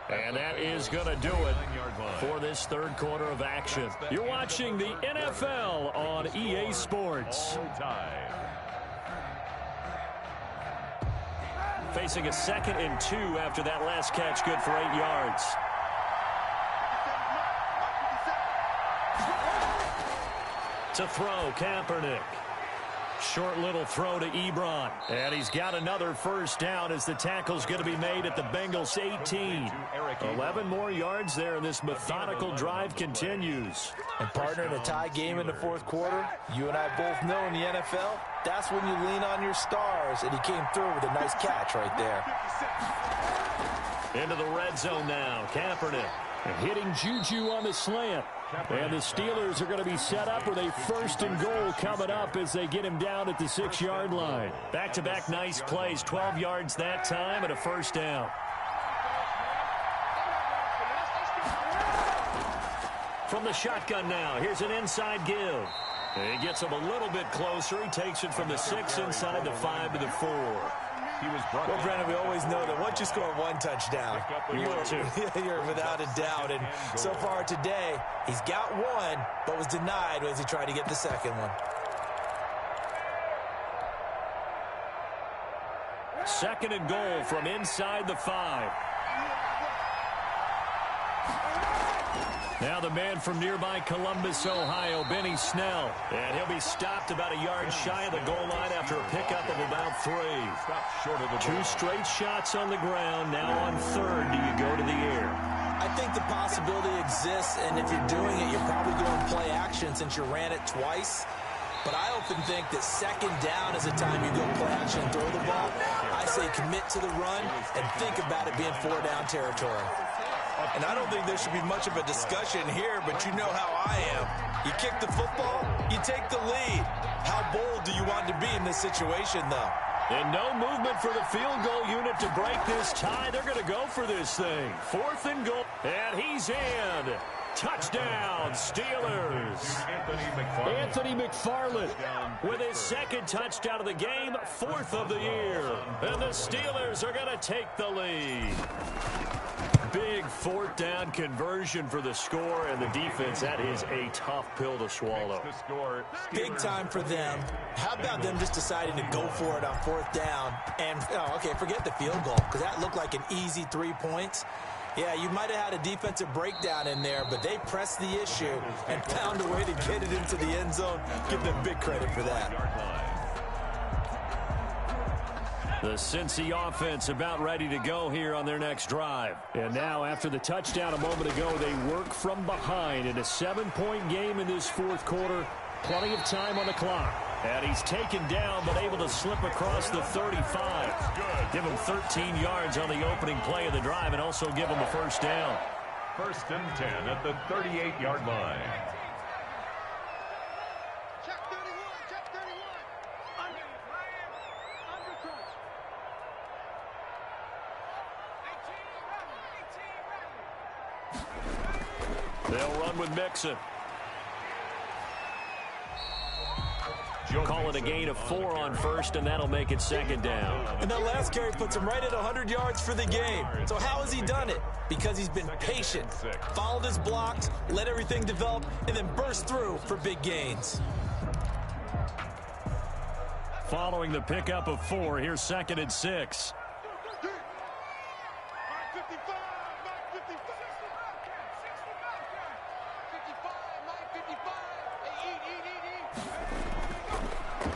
And that is going to do it for this 3rd quarter of action. You're watching the NFL on EA Sports. Facing a 2nd and 2 after that last catch, good for 8 yards. To throw, Kaepernick. Short little throw to Ebron. And he's got another first down as the tackle's going to be made at the Bengals 18. 11 more yards there, and this methodical drive continues. And partner, in a tie game in the 4th quarter, you and I both know in the NFL, that's when you lean on your stars, and he came through with a nice catch right there. Into the red zone now, Kaepernick. Hitting Juju on the slant. And the Steelers are going to be set up with a 1st and goal coming up as they get him down at the 6-yard line. Back-to-back nice plays, 12 yards that time and a 1st down. From the shotgun now, here's an inside give. He gets him a little bit closer. He takes it from the 6 inside the 5 to the 4. Well, Brandon, we always know that once you score one touchdown, you're without a doubt. And so far today, he's got one, but was denied as he tried to get the second one. 2nd and goal from inside the 5. Now the man from nearby Columbus, Ohio, Benny Snell. And he'll be stopped about a yard shy of the goal line after a pickup of about 3. 2 straight shots on the ground. Now on 3rd, do you go to the air? I think the possibility exists, and if you're doing it, you're probably going to play action since you ran it twice. But I often think that 2nd down is the time you go play action and throw the ball. I say commit to the run and think about it being 4-down territory. And I don't think there should be much of a discussion here, but you know how I am. You kick the football, you take the lead. How bold do you want to be in this situation, though? And no movement for the field goal unit to break this tie. They're going to go for this thing. 4th and goal. And he's in. Touchdown, Steelers. Anthony McFarland with his 2nd touchdown of the game, 4th of the year. And the Steelers are going to take the lead. Big 4th down conversion for the score, and the defense, that is a tough pill to swallow. Big time for them. How about them just deciding to go for it on 4th down? And, okay, forget the field goal, because that looked like an easy 3 points. Yeah, you might have had a defensive breakdown in there, but they pressed the issue and found a way to get it into the end zone. Give them big credit for that. The Cincy offense about ready to go here on their next drive. And now, after the touchdown a moment ago, they work from behind in a 7-point game in this 4th quarter. Plenty of time on the clock. And he's taken down, but able to slip across the 35. Give him 13 yards on the opening play of the drive and also give him a 1st down. 1st and 10 at the 38-yard line. They'll run with Mixon. Call it a gain of 4 on 1st, and that'll make it 2nd down. And that last carry puts him right at 100 yards for the game. So how has he done it? Because he's been patient, followed his blocks, let everything develop, and then burst through for big gains. Following the pickup of 4, here's 2nd and 6.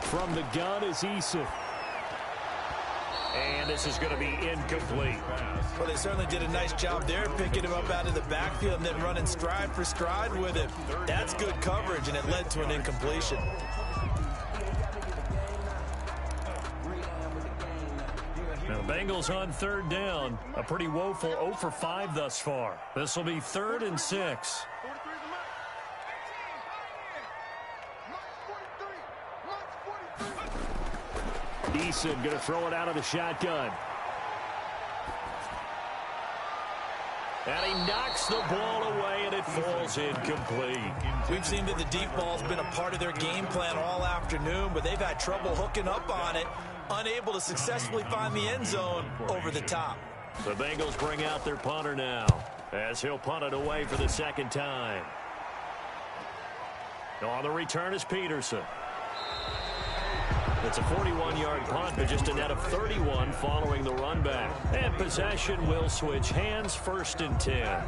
From the gun is Eason. And this is going to be incomplete. Well, they certainly did a nice job there, picking him up out of the backfield and then running stride for stride with him. That's good coverage, and it led to an incompletion. Now, the Bengals on 3rd down. A pretty woeful 0 for 5 thus far. This will be 3rd and 6. Eason going to throw it out of the shotgun. And he knocks the ball away, and it falls incomplete. We've seen that the deep ball's been a part of their game plan all afternoon, but they've had trouble hooking up on it, unable to successfully find the end zone over the top. The Bengals bring out their punter now, as he'll punt it away for the 2nd time. On the return is Peterson. It's a 41-yard punt, but just a net of 31 following the run back. And possession will switch hands, 1st and 10.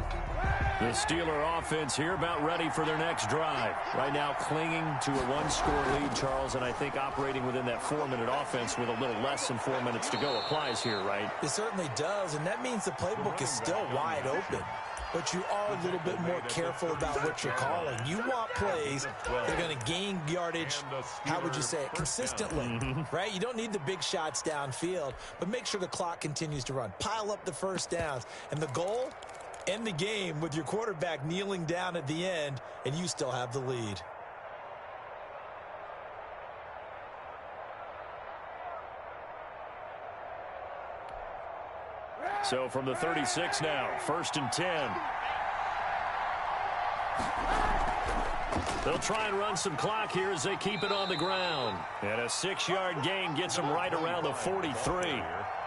The Steeler offense here about ready for their next drive. Right now clinging to a 1-score lead, Charles, and I think operating within that 4-minute offense with a little less than 4 minutes to go applies here, right? It certainly does, and that means the playbook is still wide open. But you are a little bit more careful about what you're calling. You want plays that are going to gain yardage, how would you say it, consistently, right? You don't need the big shots downfield, but make sure the clock continues to run. Pile up the 1st downs. And the goal, end the game with your quarterback kneeling down at the end, and you still have the lead. So from the 36 now, 1st and 10. They'll try and run some clock here as they keep it on the ground. And a 6-yard gain gets them right around the 43.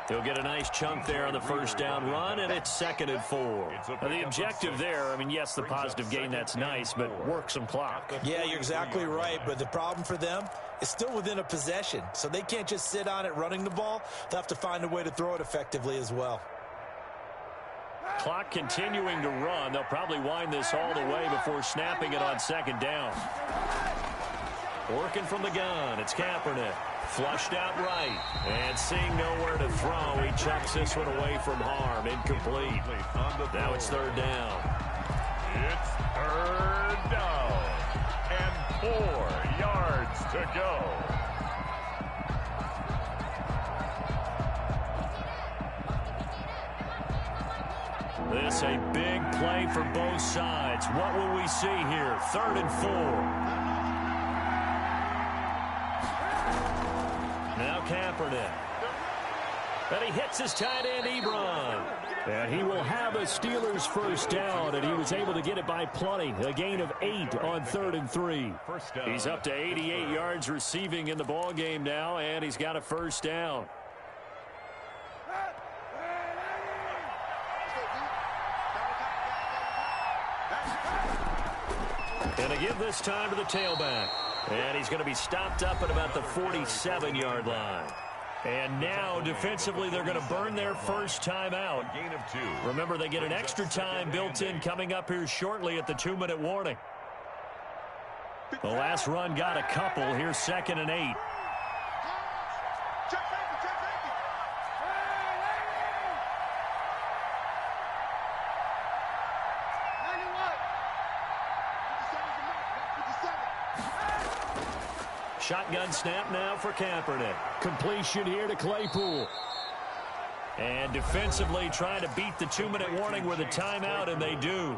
He'll get a nice chunk there on the first down run, and it's 2nd and 4. Now, the objective there, I mean, yes, the positive gain, that's nice, but work some clock. Yeah, you're exactly right, but the problem for them is still within a possession, so they can't just sit on it running the ball. They'll have to find a way to throw it effectively as well. Clock continuing to run. They'll probably wind this all the way before snapping it on 2nd down. Working from the gun, it's Kaepernick. Flushed out right. And seeing nowhere to throw, he chucks this one away from harm. Incomplete. Now it's 3rd down. It's 3rd down. And 4 yards to go. This a big play for both sides. What will we see here? 3rd and 4. Now Kaepernick. And he hits his tight end, Ebron. And he will have a Steelers first down, and he was able to get it by plenty. A gain of 8 on 3rd and 3. He's up to 88 yards receiving in the ball game now, and he's got a first down. And to give this time to the tailback. And he's going to be stopped up at about the 47-yard line. And now, defensively, they're going to burn their first timeout. Gain of 2. Remember, they get an extra time built in coming up here shortly at the 2-minute warning. The last run got a couple. Here's 2nd and 8. Shotgun snap now for Kaepernick. Completion here to Claypool. And defensively trying to beat the 2-minute warning with a timeout, and they do.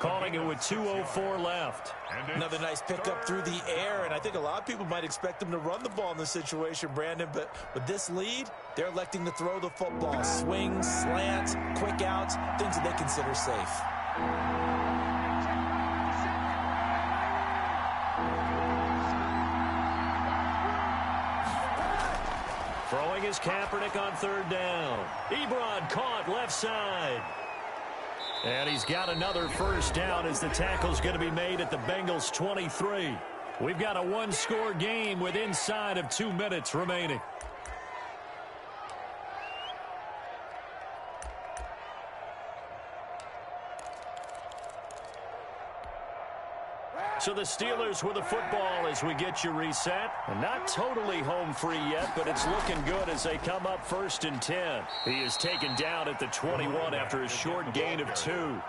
Calling it with 2:04 left. Another nice pickup through the air, and I think a lot of people might expect them to run the ball in this situation, Brandon, but with this lead, they're electing to throw the football. Swings, slants, quick outs, things that they consider safe. Throwing is Kaepernick on 3rd down. Ebron caught left side. And he's got another first down as the tackle's going to be made at the Bengals 23. We've got a 1-score game with inside of 2 minutes remaining. So the Steelers with the football as we get you reset. And not totally home free yet, but it's looking good as they come up 1st and 10. He is taken down at the 21 after a short gain of 2.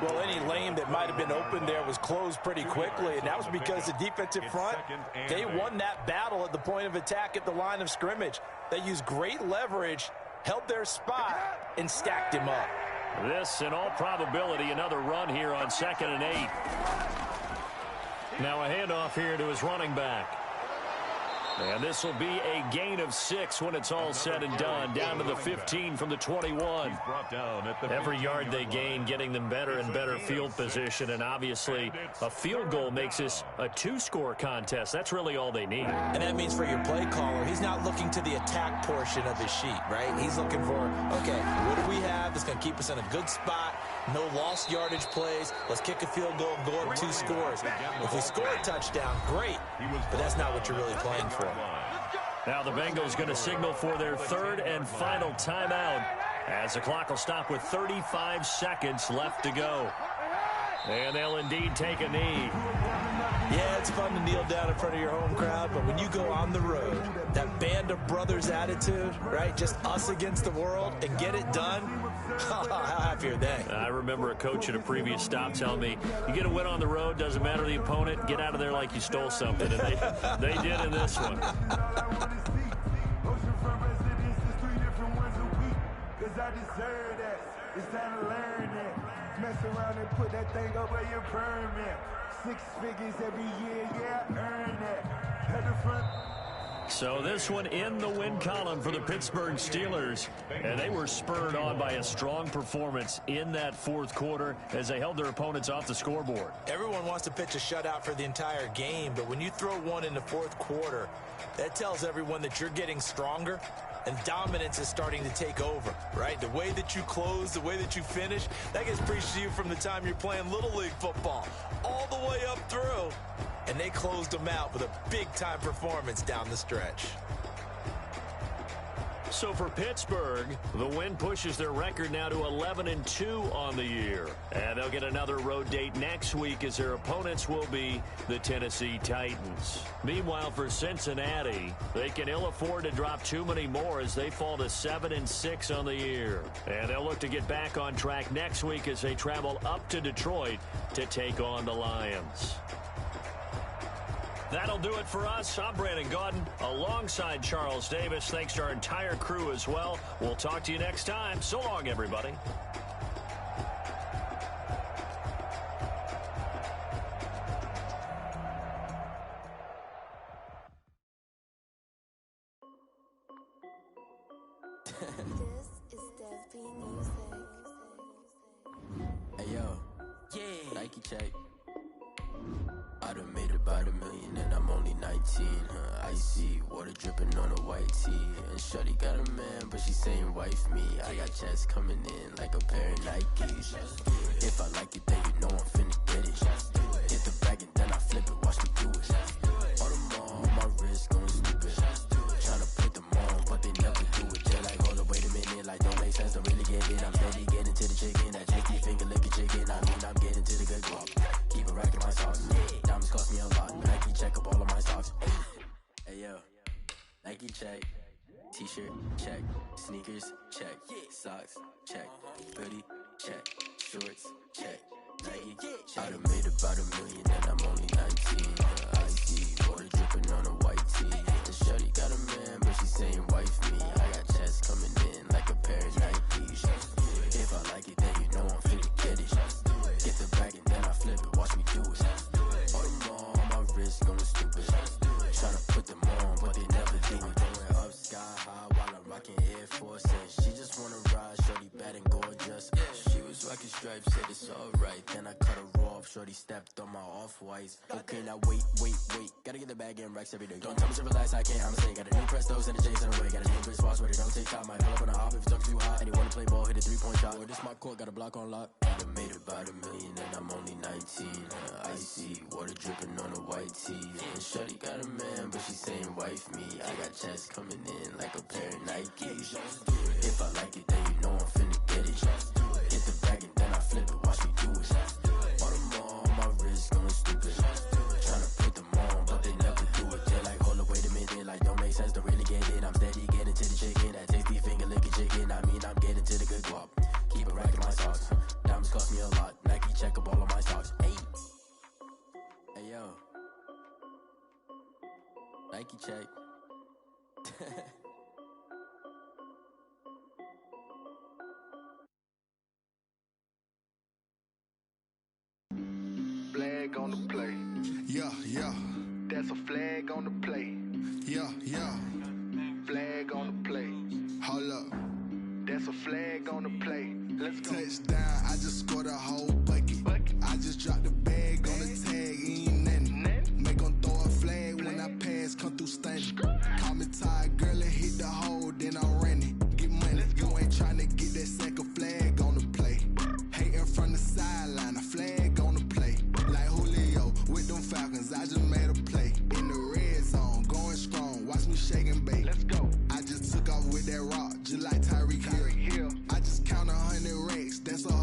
Well, any lane that might have been open there was closed pretty quickly, and that was because the defensive front, they won that battle at the point of attack at the line of scrimmage. They used great leverage, held their spot, and stacked him up. This, in all probability, another run here on 2nd and 8. Now a handoff here to his running back. And this will be a gain of 6 when it's all said and done. Down to the 15 from the 21. Every yard they gain, getting them better and better field position. And obviously, a field goal makes this a 2-score contest. That's really all they need. And that means for your play caller, he's not looking to the attack portion of his sheet, right? He's looking for, okay, what do we have that's going to keep us in a good spot? No lost yardage plays. Let's kick a field goal and go up 2 scores. If we score a touchdown, great. But that's not what you're really playing for. Now the Bengals going to signal for their 3rd and final timeout as the clock will stop with 35 seconds left to go. And they'll indeed take a knee. Yeah, it's fun to kneel down in front of your home crowd, but when you go on the road, that band of brothers attitude, right, just us against the world, and get it done, how happy are they? I remember a coach at a previous stop telling me, you get a win on the road, doesn't matter the opponent, get out of there like you stole something. And they did in this one. it's time to learn it. Mess around and put that thing up where you permit. 6 figures every year, yeah, earn it. Head to front. So this one in the win column for the Pittsburgh Steelers, and they were spurred on by a strong performance in that fourth quarter as they held their opponents off the scoreboard. Everyone wants to pitch a shutout for the entire game, but when you throw one in the fourth quarter, that tells everyone that you're getting stronger and dominance is starting to take over, right? The way that you close, the way that you finish, that gets preached to you from the time you're playing Little League football all the way up through. And they closed them out with a big-time performance down the stretch. So for Pittsburgh, the win pushes their record now to 11-2 on the year. And they'll get another road date next week as their opponents will be the Tennessee Titans. Meanwhile, for Cincinnati, they can ill afford to drop too many more as they fall to 7-6 on the year. And they'll look to get back on track next week as they travel up to Detroit to take on the Lions. That'll do it for us. I'm Brandon Gaudin alongside Charles Davis. Thanks to our entire crew as well. We'll talk to you next time. So long, everybody. This is Dev Music. Hey yo, yeah. Nike check. I done made about $1 million and I'm only 19. Icy water dripping on a white tee. And shorty got a man, but she saying wife me. I got checks coming in like a pair of Nikes. If I like it, then you know I'm finna get it. Hit the bag and then I flip it, watch me do it. All them on my wrist going stupid. Tryna put them on, but they never do it. They're like, hold up, wait a minute, like don't make sense, don't really get it. I'm steady getting to the chicken, that tasty finger licking chicken. I mean, I'm getting to the good guap. Keep a rack in my socks. Diamonds cost me a lot. Nike check up all of my stocks. Hey yo, Nike check. T-shirt check. Sneakers check. Socks check. Hoodie check. Shorts check. Nike. I done made about $1 million and I'm only 19. Icy water dripping on a white tee. And shorty got a man, but she saying wife me. I got checks coming in like a pair of Nikes. If I like it, then you know I'm finna get it. Get the bag and then I flip it, watch me do it. All them on my wrist going stupid. Tryna put them on, but they never do it. Going up sky high while I'm rocking Air Force. And she just wanna ride, shorty bad and gorgeous. She was rocking stripes, said it's alright. Then I cut her off, shorty stepped on my off-whites. Okay, now wait. Gotta get the bag and racks every day. Don't tell me to relax, I can't, I'ma say. Got a new Prestos and the J's in the way. Got a new Chris Foss, ready, don't take time. Might pull up on a hop if it's talking too hot. And he wanna play ball, hit a 3-point shot. Or this my court, got a block on lock. I done made about $1 million and I'm only 19. Icy water dripping on a white tee. And shorty got a man, but she saying wife me. I got checks coming in like a pair of Nikes. If I like it, then you know I'm finna get it. Hit the bag and then I flip it, watch me do it. All them on my wrist going stupid. Tryna put them on, but they never do it. They're like, hold up, wait a minute, like don't make sense, don't really get it. I'm steady getting to the chicken, that tasty finger licking chicken. I mean, I'm getting to the good guap. Keep a rack in my socks. Diamonds cost me a lot. Nike check up all of my stocks. Hey yo, Nike check. Flag on the play. Yeah. That's a flag on the play. Yeah. Flag on the play. Hold up. That's a flag on the play. Let's go. Touchdown, I just scored a whole bucket. I just dropped the bag on the tag, ain't nothing. Make them throw a flag when I pass, come through stunning. Call me tired, girl, and hit the hole, then I'm running. Get money, you ain't tryna get that second flag on the play. Hating from the sideline, a flag on the play. Like Julio with them Falcons, I just made a play. In the red zone, going strong, watch me shake and bake. Let's go. I just took off with that rock, just like Tyreek Hill. I just count 100 racks, that's a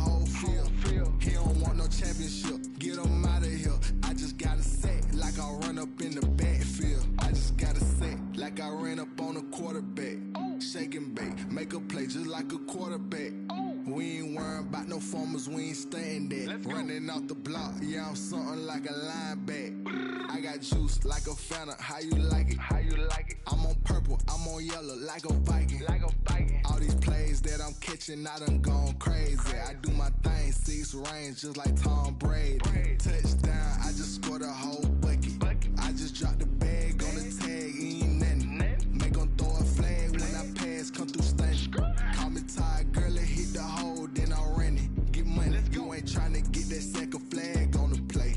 about no formers, we ain't staying there. Running off the block, yeah, I'm something like a linebacker. I got juice like a Fanta, how you like it? How you like it? I'm on purple, I'm on yellow, like a Viking. Like a Viking. All these plays that I'm catching, I done gone crazy. I do my thing, 6 range, just like Tom Brady. Touchdown, I just scored a whole bucket. I just dropped the bag on the tag, ain't nothing. Make 'em throw a flag when I pass, come through stunning. Call me tired, girl, it hit the hole, then I'm running. Get money, you ain't tryna get that second flag on the play.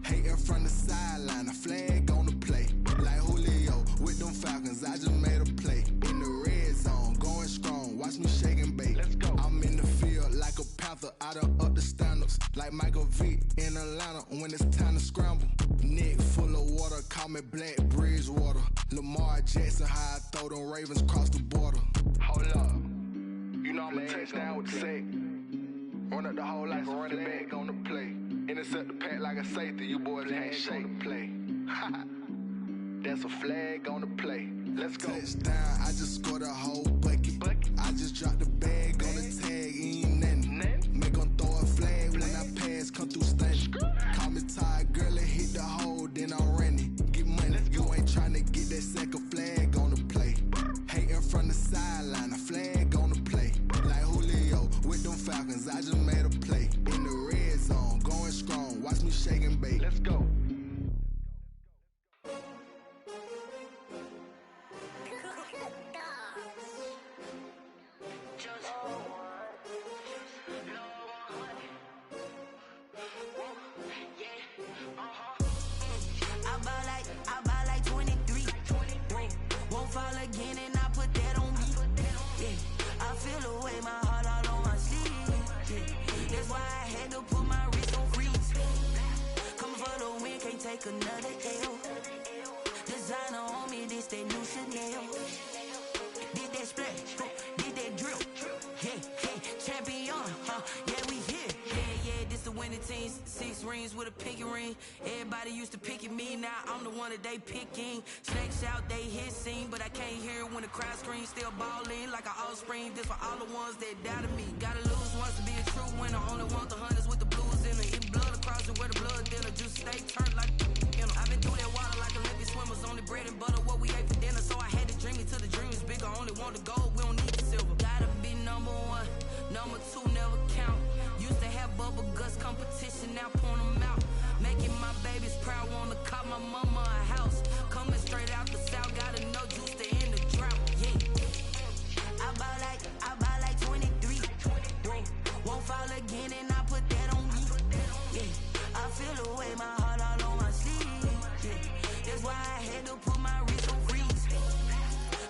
Hating from the sideline, a flag on the play. Like Julio with them Falcons, I just made a play. In the red zone, going strong, watch me shake and bake. I'm in the field like a panther, I done up the standards. Like Michael Vick in Atlanta when it's time to scramble. Neck full of water, call me Black Bridgewater. Lamar Jackson, how I throw them Ravens across the border. Hold up, you know I'm a touchdown with the sack. Run up the whole like a running back on the play. Intercept the pack like a safety, you boys ain't shake the play. That's a flag on the play. Let's go. Touchdown, I just scored a whole bucket. I just dropped the bag on the tag, ain't nothing. Make 'em throw a flag when I pass, come through stunning. Call me tired, girl, it hit the hole, then I'm running. Get money, you ain't tryna get that second flag on the play. Hating from the sideline, a flag on the play. Like Julio with them Falcons, I just made a play. In the red zone, going strong, watch me shake and bake. Let's go. I buy like 23. Won't fall again and I put that on me. Yeah, I feel the way, my heart all on my sleeve. Yeah, that's why I had to put my wrist on freeze. Coming for the win, can't take another L. Designer on me, this that new Chanel. Did that splash, did that drill. Yeah, champion, yeah, we here. Yeah, this the winning team. 6 rings with a pinky ring. Everybody used to pick at me, now I'm the one that they picking. Snakes out, they hit scene, but I can't hear it when the crowd screams. Still balling like an offspring. This for all the ones that doubted me. Gotta lose once to be a true winner. Only want the hunters with the blues in it. Eat blood across it where the blood dinner. Juice steak turned like, you know. I've been through that water like Olympic swimmers. Only bread and butter, what we ate for dinner. So I had to dream it till the dream is bigger. Only want the gold, we don't need the silver. Gotta be number 1, number 2 never count. Used to have bubble guts competition, now point them out. Making my babies proud, wanna cop my mama a house. Coming straight out the south, gotta know juice to end the drought. Yeah, I buy like 23. Won't fall again and I put that on me. Yeah, I feel the way, my heart all on my sleeve. Yeah, that's why I had to put my wrist on freeze.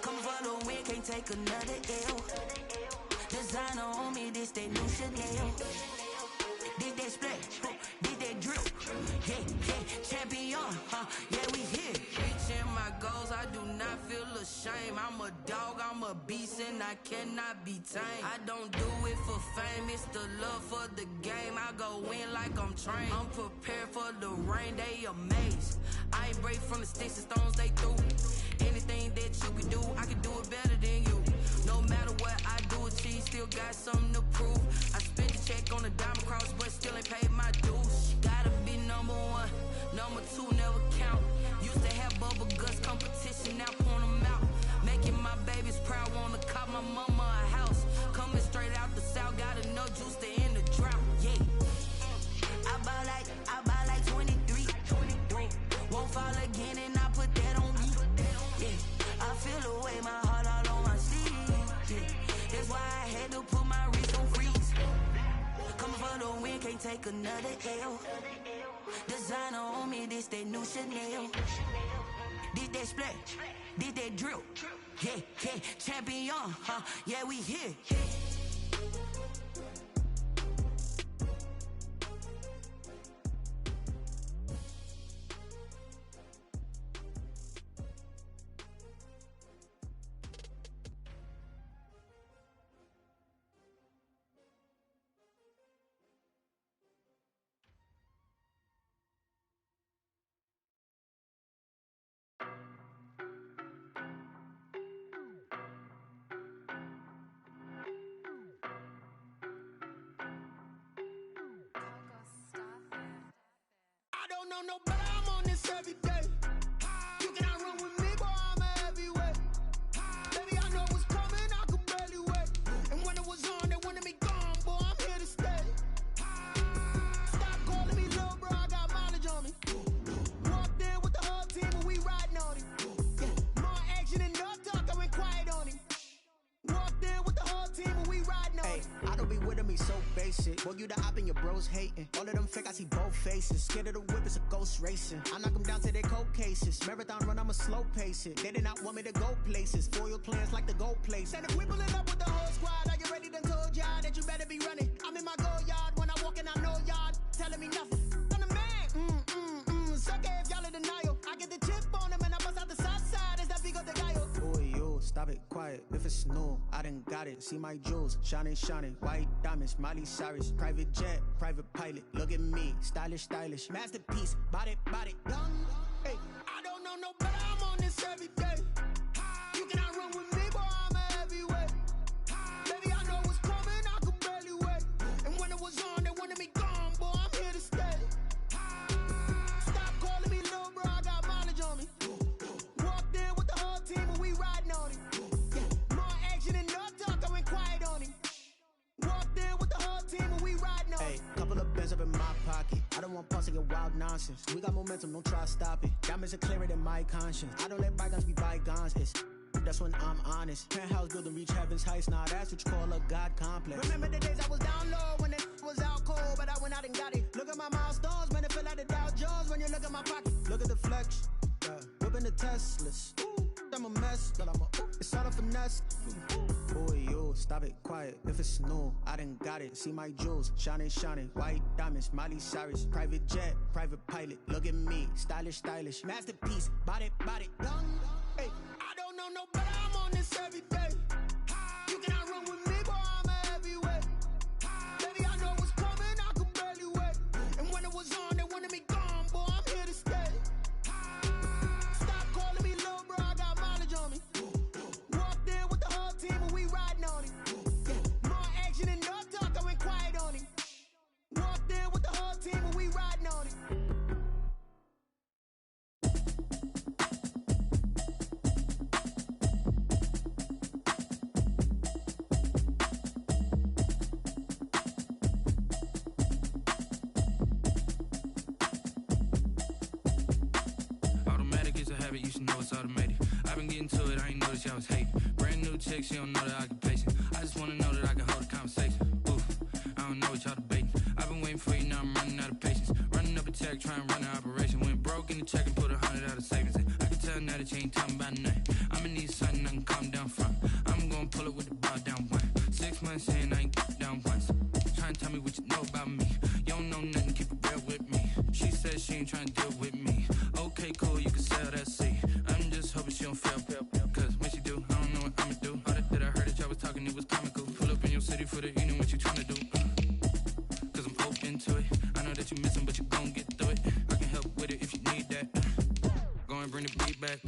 Coming for the win, can't take another L. Designer on me, this that new Chanel. Did that splash, did that drill. Yeah, champion, yeah, we here. Reaching my goals, I do not feel ashamed. I'm a dog, I'm a beast, and I cannot be tamed. I don't do it for fame, it's the love for the game. I go in like I'm trained. I'm prepared for the rain, they amazed. I ain't break from the sticks and stones they threw. Anything that you can do, I can do it better than you. No matter what I do, achieve, still got something to prove. I spent the check on the diamond cross, but still ain't paid my dues. Gotta be number 1, number 2 never count. Used to have bubble guts competition, now point them out. Making my babies proud, wanna cop my mama a house. Coming straight out the south, gotta know juice to end the drought. Yeah, I buy like 23. Won't fall again and I put that on me. Yeah, I feel the way, my heart all on my sleeve. Yeah, that's why I had to put my wrist on freeze. Coming for the win, can't take another L. Designer on me, this that new Chanel. Did that splash, did that drill. Yeah, champion, yeah, we here. don't know no better, I'm on this every day. You cannot run with me, boy, I'm a heavyweight. Baby, I know what's coming, I could barely wait. And when it was on, they wanted me gone, boy, I'm here to stay. Stop calling me little bro, I got mileage on me. Walked in with the whole team and we riding on him. Yeah, more action and no talk, I went quiet on him. Walked in with the whole team and we riding on him. I don't be with him, he's so basic. Boy, you the op and your bros hating. All of them fake, I see both faces. Scared of the whip, it's a ghost racing. I knock them down to their cold cases. Marathon run, I'ma slow pace it. They did not want me to go places. Foil plans like the gold place. And if we pulling up with the whole squad, are you ready? Done told y'all that you better be running. I'm in my go yard. When I walk in, I know y'all telling me nothing. I'm the man. Suck it if y'all in denial. I get the chip on him and I bust out the south side. Is that Vigo de Gallo? Boy, yo, stop it, quiet. If it's new, I done got it. See my jewels, shining, shining. White diamonds, Miley Cyrus. Private jet, private pilot. Look at me, stylish, stylish. Masterpiece, body, young. Hey, I don't know no better, I'm on this every day. You cannot run with me, boy, I'm a heavyweight. Baby, I know what's coming, I could barely wait. And when it was on, they wanted me gone, boy, I'm here to stay. Stop calling me little bro, I got mileage on me. Walked in with the whole team and we riding on him. Yeah, more action and no talk, I went quiet on him. Walked in with the whole team and we riding on him. hey, couple of bands up in my pocket. I don't want pulse and wild nonsense. We got momentum, don't try to stop it. Diamonds are clearer than my conscience. I don't let bygones be bygones. That's when I'm honest. Penthouse building, reach heaven's heights. Nah, that's what you call a God complex. Remember the days I was down low when it was out cold, but I went out and got it. Look at my milestones, man, it feel like the Dow Jones when you look at my pocket. Look at the flex, whipping the Teslas. I'm a mess, but it's all a finesse. Boy, yo, stop it, quiet. If it's new, I done got it. See my jewels, shining, shining. White diamonds, Miley Cyrus. Private jet, private pilot. Look at me, stylish, stylish. Masterpiece, body, young. Hey, I don't know no better, I'm on this every day. You cannot run with me, boy, I'm a heavyweight. Baby, I know what's coming, I could barely wait. And when it was on, they wanted me gone, boy, I'm here to stay. Stop calling me little bro, I got mileage on me. Walked in with the whole team and we riding on him. Yeah, more action and no talk, I went quiet on him. Walked in with the whole team and we riding on him. You should know it's automated. I've been getting to it, I ain't noticed y'all was hating. Brand new chick, she don't know the occupation. I just wanna know that I can hold a conversation. Oof, I don't know what y'all debating. I've been waiting for you, now I'm running out of patience. Running up a check, trying to run an operation. Went broke in the check and put 100 out of savings in. I can tell now that you ain't talking about nothing. I'ma need something I can calm down from. I'm gonna pull it with the bar down one. 6 months in, I ain't down once. Trying to tell me what you know about me. You don't know nothing, keep it real with me. She said she ain't trying to deal with me. Okay, cool, you can sell that seat. I'm just hoping she don't fail, cause when she do, I don't know what I'ma do. All that I heard that y'all was talking, it was comical. Pull up in your city for the evening, what you tryna do? Cause I'm open to it. I know that you missing, but you gon' get through it. I can help with it if you need that. Go and bring the beat back.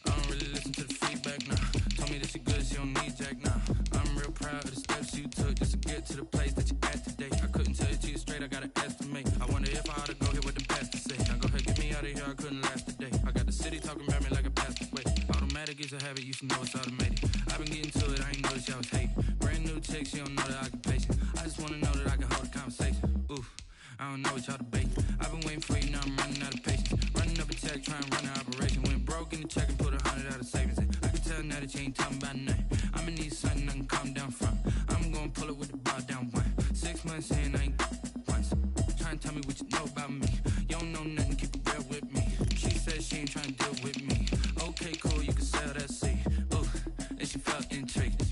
I don't really listen to the feedback, nah. Told me that she good, she don't need jack, nah. I'm real proud of the steps you took just to get to the place that you at today. I couldn't tell you to you straight, I gotta estimate. I wonder if I ought to go here with the pastor say. Now go ahead, get me out of here, I couldn't last today. I got the city talking about me like a pastor way. Automatic is a habit, you should know it's automated. I've been getting to it, I ain't noticed y'all was hating. Brand new chick, she don't know the occupation. I just wanna know that I can hold a conversation. Oof, I don't know what y'all debating. I've been waiting for you, now I'm running out of patience. Running up a check, trying to run an operation. Went broke in the check and put 100 out of savings in. I can tell now that you ain't talking about nothing. I'ma need something I can calm down from. I'm gonna pull it with the bar down one. 6 months in, I ain't once. Trying to tell me what you know about me. You don't know nothing, keep it real with me. She said she ain't trying to deal with me. Okay, cool, you can sell that seat. Ooh, and she felt intrigued.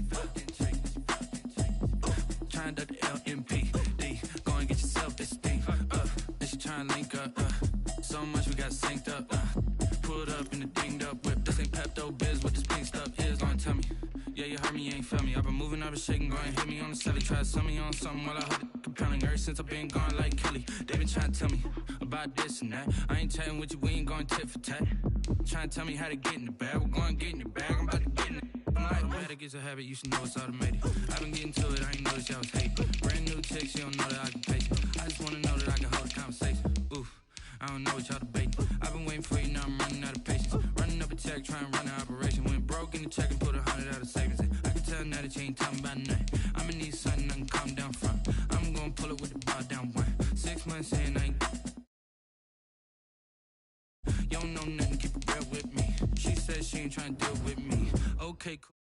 Trying to duck the LMPD. Go and get yourself this thing. And she trying to link up. So much we got synced up. Pulled up in the dinged up whip. This ain't Pepto Biz, what this pink stuff is. Don't tell me. Yeah, you heard me, you ain't felt me. I've been moving, I've been shaking, go and hit me on the celly. Try to sell me on something while I hold it compelling. Ever since I've been gone like Kelly, they been trying to tell me about this and that. I ain't chatting with you, we ain't going tit for tat. Trying to tell me how to get in the bag. We're going to get in the bag, I'm about to get in it. Automatic is a habit, you should know it's automated. I've been getting to it, I ain't noticed y'all was hating. Brand new chick, she don't know the occupation. I just wanna know that I can hold a conversation. Oof, I don't know what y'all debating. I've been waiting for you, now I'm running out of patience. Running up a check, trying to run an operation. Went broke in the check and put 100 out of savings in. I can tell now that you ain't talking about nothing. I'ma need something I can calm down from. I'm gonna pull it with the bar down one. 6 months in, I ain't. You don't know nothing, keep it real with me. She said she ain't trying to deal with me. Okay, cool.